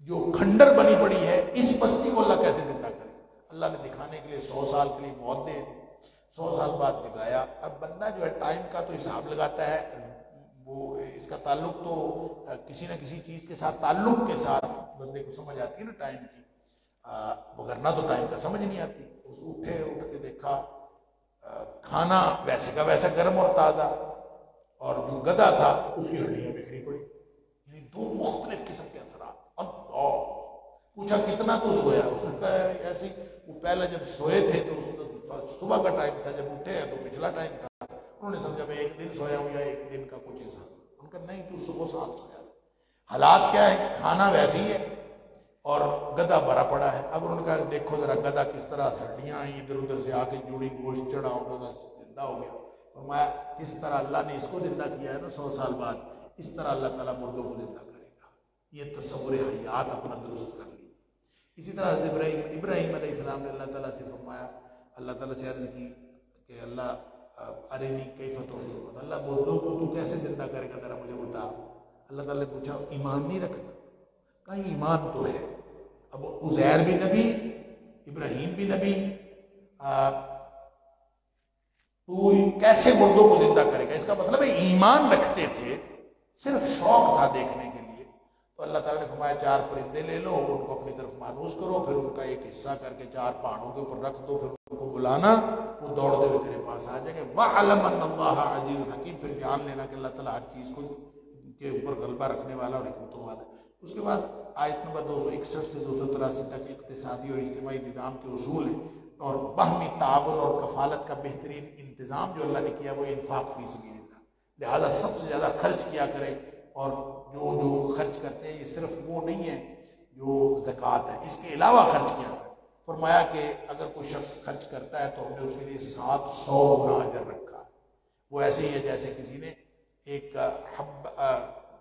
جو کھنڈر بنی پڑی ہے اس بستی کو اللہ کیسے زندہ کرے؟ اللہ نے دکھانے کے لیے 100 سال کے لیے موت دے دی، 100 سال بعد جگایا۔ اب بندہ جو ہے ٹائم کا تو حساب لگاتا ہے، وہ اس کا تعلق تو کسی نہ کسی چیز کے ساتھ، تعلق کے ساتھ بندے کو سمجھ آتی ہے نا ٹائم کی، وگرنہ تو ٹائم کا سمجھ نہیں آتی۔ اٹھ کے دیکھا کھانا ویسے کا ویسا گرم اور تازہ، اور جو گدھا تھا اس کی ہڈیاں بکھری پڑی، یعنی دو مختلف قسم کے اثرات۔ اور پوچھا کتنا تو سویا؟ اس نے کہا ایسے وہ پہلے جب سوئے تھے تو صبح کا ٹائم تھا، جب اٹھے تو پچھلا ٹائم تھا، انہوں نے سمجھا میں ایک دن سویا ہوں یا ایک دن کا کچھ ایسا، ان کا نہیں، تو 100 سال سویا۔ حالات کیا ہے؟ کھانا ویسے ہی ہے اور گدھا بھرا پڑا ہے۔ اب انہوں نے کہا دیکھو ذرا گدھا کس طرح ہڈیاں ادھر ادھر سے آ کے جوڑی، گوشت چڑھا ہو، گدھا زندہ ہو گیا۔ فرمایا جس طرح اللہ نے اس کو زندہ کیا ہے نا 100 سال بعد، اس طرح اللہ تعالیٰ مردوں کو زندہ کرے گا۔ یہ تصور حیات اپنا درست کر لی۔ اسی طرح ابراہیم علیہ السلام نے اللہ تعالیٰ سے فرمایا، اللہ تعالیٰ سے عرض کی کہ اللہ ارنی کیف تحیی، اللہ مردوں کو تو کیسے زندہ کرے گا ذرا مجھے بتا۔ اللہ تعالیٰ نے پوچھا ایمان نہیں رکھتا؟ کہیں ایمان تو ہے۔ اب عزیر بھی نبی، ابراہیم بھی نبی، تو کیسے مردوں کو زندہ کرے گا؟ اس کا مطلب ہے ایمان رکھتے تھے، صرف شوق تھا دیکھنے کے لیے۔ تو اللہ تعالیٰ نے فرمایا 4 پرندے لے لو، ان کو اپنی طرف مانوس کرو، پھر ان کا ایک حصہ کر کے 4 پہاڑوں کے اوپر رکھ دو، پھر ان کو بلانا، وہ دوڑتے ہوئے تیرے پاس آ جائیں گے۔ وَاعْلَمْ أَنَّ اللَّهَ عَزِيزٌ حَكِيمٌ، پھر جان لینا کہ اللہ تعالیٰ ہر چیز کو کے اوپر غلبہ رکھنے والا اور حکمتوں والا ہے۔ اس کے بعد آیت نمبر 261 سے 283 تک اقتصادی اور اجتماعی نظام کے اصول ہیں، اور باہمی تعاون اور کفالت کا بہترین انتظام جو اللہ نے کیا وہ انفاق فی سبیل اللہ، لہذا سب سے زیادہ خرچ کیا کریں، اور جو خرچ کرتے ہیں یہ صرف وہ نہیں ہے جو زکوٰۃ ہے، اس کے علاوہ خرچ کیا کریں۔ فرمایا کہ اگر کوئی شخص خرچ کرتا ہے تو ہم نے اس کے لیے 700 گنا اجر رکھا ہے۔ وہ ایسے ہی ہے جیسے کسی نے ایک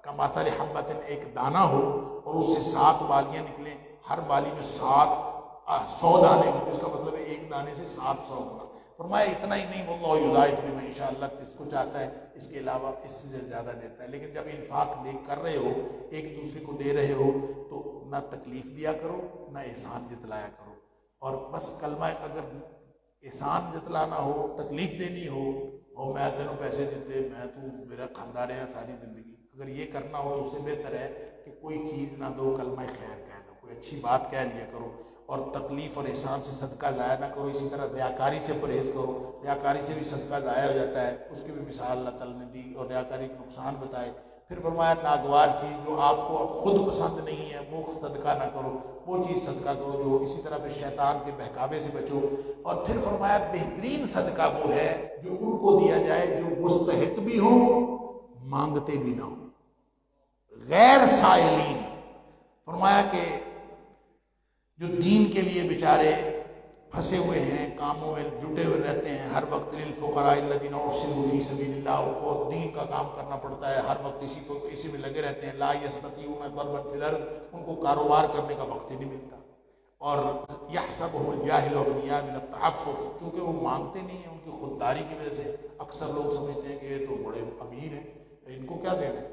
کماثل حبۃ، ایک دانہ ہو اور اس سے 7 بالیاں نکلیں، ہر بالی میں 100 دانے، اس کا مطلب ہے ایک دانے سے 700 گنا۔ فرمایا اتنا ہی نہیں، واللہ یضاعف لمن یشاء، اللہ جس کو چاہتا ہے اس کے علاوہ اس سے زیادہ دیتا ہے۔ لیکن جب انفاق کر رہے ہو، ایک دوسرے کو دے رہے ہو، تو نہ تکلیف دیا کرو نہ احسان جتلایا کرو، اور بس کلمہ اگر احسان جتلانا ہو، تکلیف دینی ہو، اور میں تینوں پیسے دیتے، میں تو میرا خاندان ہے ساری زندگی، اگر یہ کرنا ہو تو اس سے بہتر ہے کہ کوئی چیز نہ دو، کلمہ خیر کہہ دو، کوئی اچھی بات کہہ لیا کرو، اور تکلیف اور احسان سے صدقہ ضائع نہ کرو۔ اسی طرح ریاکاری سے پرہیز کرو، ریاکاری سے بھی صدقہ ضائع ہو جاتا ہے، اس کی بھی مثال اللہ تعالیٰ نے دی اور ریاکاری کے نقصان بتائے۔ پھر فرمایا ناگوار چیز جو آپ کو اب خود پسند نہیں ہے وہ صدقہ نہ کرو، وہ چیز صدقہ کرو جو، اسی طرح پھر شیطان کے بہکاوے سے بچو۔ اور پھر فرمایا بہترین صدقہ وہ ہے جو ان کو دیا جائے جو مستحق بھی ہو، مانگتے بھی نہ ہو، غیر سائلین۔ فرمایا کہ جو دین کے لیے بیچارے پھنسے ہوئے ہیں، کاموں میں جٹے ہوئے رہتے ہیں، ہر وقت للفقراء الذین احصروا فی سبیل اللہ، ان کو دین کا کام کرنا پڑتا ہے، ہر وقت اسی میں لگے رہتے ہیں، لا یستطیعون ضربا فی الارض، ان کو کاروبار کرنے کا وقت ہی نہیں ملتا، اور یحسبهم الجاہل اغنیاء من التعفف، چونکہ وہ مانگتے نہیں ہیں، ان کی خودداری کی وجہ سے اکثر لوگ سمجھتے ہیں کہ یہ تو بڑے امیر ہیں، ان کو کیا دینا ہے،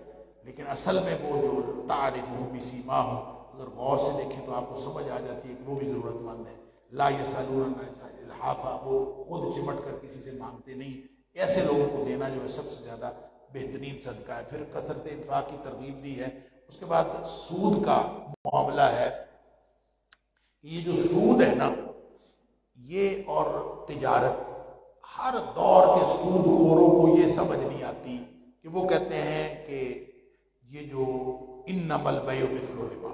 لیکن اصل میں وہ جو تعرفهم بسیماہم، اگر غور سے دیکھیں تو آپ کو سمجھ آ جاتی ہے کہ وہ بھی ضرورت مند ہے۔ لا یسألون الناس الحافا، وہ خود چمٹ کر کسی سے مانگتے نہیں، ایسے لوگوں کو دینا جو ہے سب سے زیادہ بہترین صدقہ ہے۔ پھر کثرت انفاق کی ترغیب دی ہے۔ اس کے بعد سود کا معاملہ ہے، یہ جو سود ہے نا، یہ اور تجارت، ہر دور کے سود خوروں کو یہ سمجھ نہیں آتی کہ وہ کہتے ہیں کہ یہ جو انما البیع مثل الربا،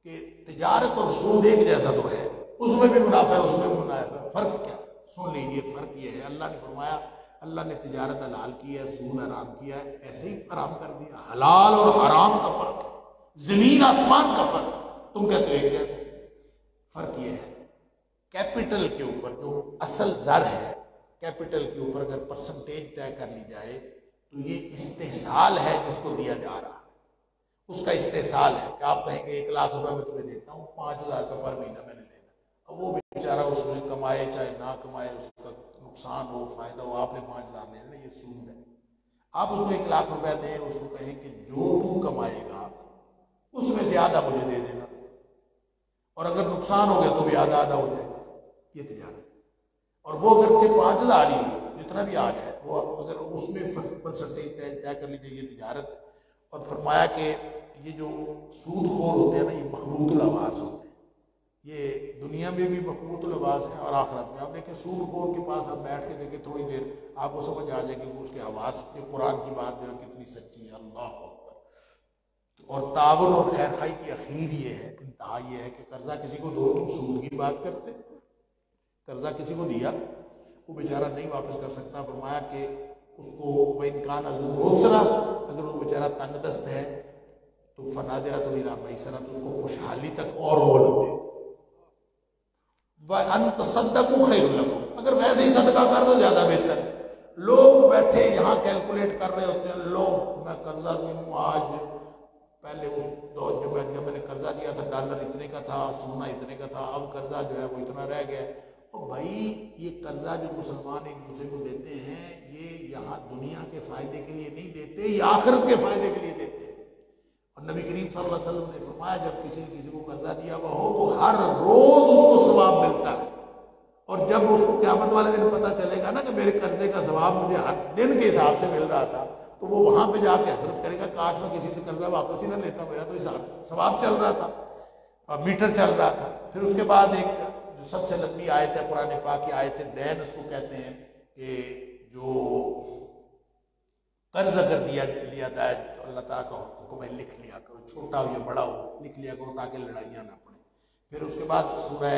کہ تجارت اور سود ایک جیسا تو ہے، اس میں بھی منافع ہے اس میں بھی منافع ہے، فرق کیا؟ سن لیجیے فرق یہ ہے، اللہ نے فرمایا اللہ نے تجارت حلال کی ہے، سود حرام کیا ہے، ایسے ہی حرام کر دیا. حلال اور حرام کا فرق ہے، زمین آسمان کا فرق. تم کہتے ہو ایک جیسے. فرق یہ ہے کیپٹل کے اوپر جو اصل زر ہے، کیپٹل کے اوپر اگر پرسنٹیج طے کر لی جائے تو یہ استحصال ہے جس کو دیا جا رہا ہے، اس کا استحصال ہے کہ آپ کہیں گے 1,00,000 روپے میں تمہیں دیتا ہوں، 5,000 روپے پر مہینہ میں نے لینا. اب وہ بیچارہ اس میں کمائے چاہے نہ کمائے، اس کا نقصان ہو فائدہ ہو، آپ نے 5,000 لینا، یہ سود ہے. آپ اس کو 1,00,000 روپے دیں، اس کو کہیں کہ جو تو کمائے گا اس میں سے آدھا مجھے دے دینا، اور اگر نقصان ہو گیا تو بھی آدھا آدھا ہو جائے گا. یہ تجارت ہے. اور وہ اگر 5,000 ہی ہو، جتنا بھی آ جائے، وہ اگر اس میں پرسنٹیج طے کر لیجیے، یہ تجارت. اور فرمایا کہ یہ جو سود خور ہوتے ہیں نا، یہ مخلوط العواز ہوتے ہیں. یہ دنیا میں بھی مخلوط العواز ہے اور آخرت میں. آپ دیکھیں سود خور کے پاس آپ بیٹھ کے دیکھیں تھوڑی دیر، آپ کو سمجھ آ جائے کہ اس کے آواز جو قرآن کی بات جو ہے کتنی سچی ہے. اللہ اکبر. اور تعاون اور خیر خائی کی اخیر یہ ہے، انتہا یہ ہے کہ قرضہ کسی کو دو، تم سود کی بات کرتے. قرضہ کسی کو دیا، وہ بیچارہ نہیں واپس کر سکتا. فرمایا کہ اس کو امکان دوسرا، اگر وہ بیچارہ تنگ دست ہے تو فنادرۃ الی میسرۃ، تو اس کو خوشحالی تک اور مہلت دے. وَأَن تَصَدَّقُوا خَيْرٌ لَكُمْ، اگر ویسے ہی صدقہ کر دو زیادہ بہتر ہے. لوگ بیٹھے یہاں کیلکولیٹ کر رہے ہوتے ہیں، لوگ میں قرضہ دوں آج، پہلے اس دور جب میں نے قرضہ دیا تھا ڈالر اتنے کا تھا، سونا اتنے کا تھا، اب قرضہ جو ہے وہ اتنا رہ گیا. اور بھائی یہ قرضہ جو مسلمان ایک دوسرے کو دیتے ہیں، یہ یہاں دنیا کے فائدے کے لیے نہیں دیتے، یہ آخرت کے فائدے کے لیے دیتے ہیں. اور نبی کریم صلی اللہ علیہ وسلم نے فرمایا جب کسی نے کسی کو قرضہ دیا ہوا ہو تو ہر روز اس کو ثواب ملتا ہے. اور جب اس کو قیامت والے دن پتہ چلے گا نا کہ میرے قرضے کا ثواب مجھے ہر دن کے حساب سے مل رہا تھا، تو وہ وہاں پہ جا کے حسرت کرے گا کاش میں کسی سے قرضہ واپس ہی نہ لیتا، میرا تو ثواب چل رہا تھا اور میٹر چل رہا تھا. پھر اس کے بعد ایک جو سب سے لمبی آیت ہے قرآن پاک کی، آیت دین اس کو کہتے ہیں، کہ جو قرض اگر لیا جائے تو اللہ تعالیٰ کا حکم ہے لکھ لیا کرو، چھوٹا ہو یا بڑا ہو لکھ لیا کرو تاکہ لڑائیاں نہ پڑیں. پھر اس کے بعد سورہ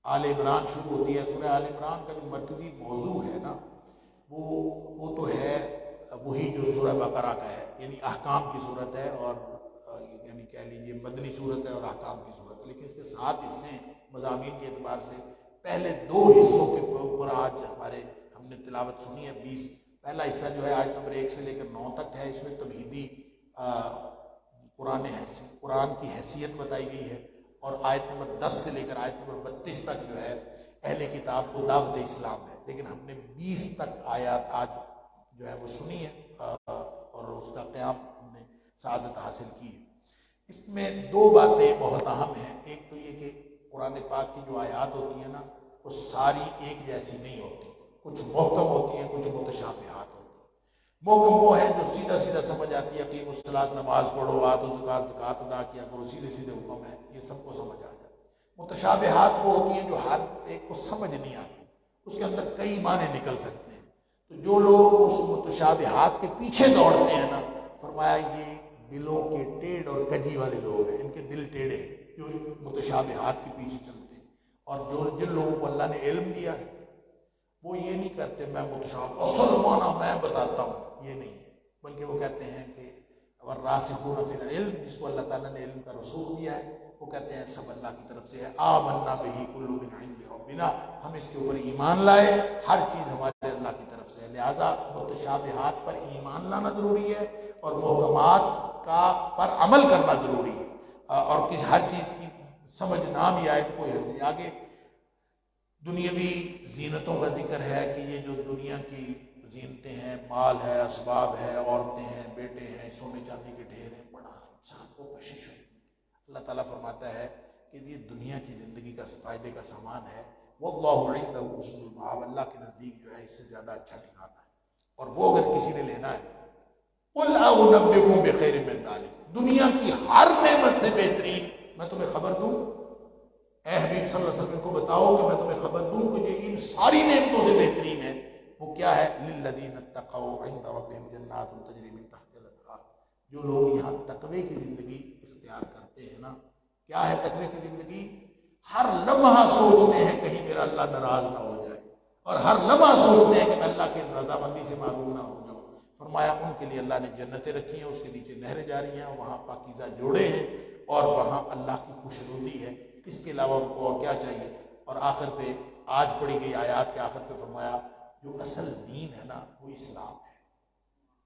آل عمران شروع ہوتی ہے. سورہ آل عمران کا جو مرکزی موضوع ہے نا، وہ تو ہے وہی جو سورہ بقرہ کا ہے، یعنی احکام کی صورت ہے، اور یعنی کہہ لیجیے مدنی صورت ہے اور احکام کی صورت ہے. لیکن اس کے 7 حصے ہیں مضامین کے اعتبار سے. پہلے 2 حصوں کے اوپر آج ہم نے تلاوت سنی ہے. 20 پہلا حصہ جو ہے آیت نمبر 1 سے لے کر 9 تک ہے. اس میں توحیدی قرآن کی حیثیت بتائی گئی ہے، اور آیت نمبر 10 سے لے کر آیت نمبر 32 تک جو ہے اہل کتاب کو دعوت اسلام ہے. لیکن ہم نے 20 تک آیات آج جو ہے وہ سنی ہے، اور اس کا قیام ہم نے سعادت حاصل کی ہے. اس میں 2 باتیں بہت اہم ہیں. ایک تو یہ کہ قرآن پاک کی جو آیات ہوتی ہیں نا، وہ ساری ایک جیسی نہیں ہوتی. کچھ محکم ہوتی ہیں، کچھ متشابہات ہوتی ہیں. محکم وہ ہے جو سیدھا سیدھا سمجھ آتی ہے، اقیموا الصلاۃ، نماز پڑھو، آتوا الزکوٰۃ، زکوٰۃ ادا کیا کرو، سیدھے سیدھے حکم ہے، یہ سب کو سمجھ آ جاتا ہے. متشابہات وہ ہوتی ہیں جو ہر ایک کو سمجھ نہیں آتی، اس کے اندر کئی معنی نکل سکتے ہیں. تو جو لوگ اس متشابہات کے پیچھے دوڑتے ہیں نا، فرمایا یہ دلوں کے ٹیڑھ اور کجی والے لوگ ہیں، ان کے دل ٹیڑھے ہیں جو متشابہات کے پیچھے چلتے ہیں. اور جن لوگوں کو اللہ نے علم دیا ہے وہ یہ نہیں کرتے میں متشابہ اصل معنی میں بتاتا ہوں، یہ نہیں ہے، بلکہ وہ کہتے ہیں کہ والراسخون فی العلم، جس کو اللہ تعالیٰ نے علم کا رسوخ دیا ہے، وہ کہتے ہیں سب اللہ کی طرف سے ہے. آمنا بہ کل من عند ربنا، ہم اس کے اوپر ایمان لائے، ہر چیز ہمارے اللہ کی طرف سے ہے. لہذا متشابہات پر ایمان لانا ضروری ہے اور محکمات پر عمل کرنا ضروری ہے. اور ہر چیز کی سمجھ نہ بھی آئے تو کوئی حرج نہیں. آگے دنیاوی زینتوں کا ذکر ہے کہ یہ جو دنیا کی زینتیں ہیں، مال ہے، اسباب ہے، عورتیں ہیں، بیٹے ہیں، سونے چاندی کے ڈھیر ہیں، بڑا انسان کو کشش ہوتی ہے. اللہ تعالیٰ فرماتا ہے کہ یہ دنیا کی زندگی کا فائدے کا سامان ہے. واللہ عنده حسن المآب، اللہ کے نزدیک جو ہے اس سے زیادہ اچھا ٹھکانہ ہے. اور وہ اگر کسی نے لینا ہے، قل انبئکم بخیر من ذلک، دنیا کی ہر نعمت سے بہترین میں تمہیں خبر دوں. اے حبیب صلی اللہ علیہ وسلم کو بتاؤ کہ میں تمہیں خبر دوں کہ یہ ان ساری نعمتوں سے بہترین ہے. وہ کیا ہے؟ للذین اتقوا عند ربهم جنات تجری من تحتها الانہار، جو لوگ یہاں تقوی کی زندگی اختیار کرتے ہیں نا. کیا ہے تقوی کی زندگی؟ ہر لمحہ سوچتے ہیں کہیں میرا اللہ ناراض نہ ہو جائے. اور ہر لمحہ سوچتے ہیں کہ میں اللہ کی رضامندی سے معروم نہ ہو جاؤں۔ فرمایا ان کے لیے اللہ نے جنتیں رکھی ہیں، اس کے نیچے نہریں جاری ہیں، اور وہاں پاکیزہ جوڑے ہیں، اور وہاں اللہ کی خوشنودی ہے۔ اس کے علاوہ ان کو اور کیا چاہیے؟ اور آخر پہ آج پڑھی گئی آیات کے آخر پہ فرمایا جو اصل دین ہے نا وہ اسلام ہے،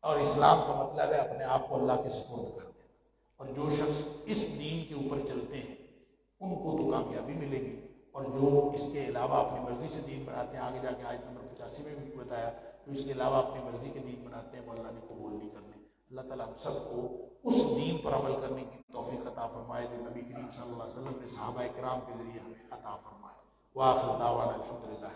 اور اسلام کا مطلب ہے اپنے آپ کو اللہ کے سپرد کر دینا۔ اور جو شخص اس دین کے اوپر چلتے ہیں ان کو تو کامیابی ملے گی، اور جو اس کے علاوہ اپنی مرضی سے دین بناتے ہیں، آگے جا کے آیت نمبر 85 میں بھی بتایا، جو اس کے علاوہ اپنی مرضی کے دین بناتے ہیں وہ اللہ نے قبول نہیں کرنے۔ اللہ تعالیٰ ہم سب کو اس دین پر عمل کرنے کی توفیق عطا فرمائے جو نبی کریم صلی اللہ علیہ وسلم نے صحابہ کرام کے ذریعے ہمیں عطا فرمائے۔ وآخر دعوانا الحمدللہ۔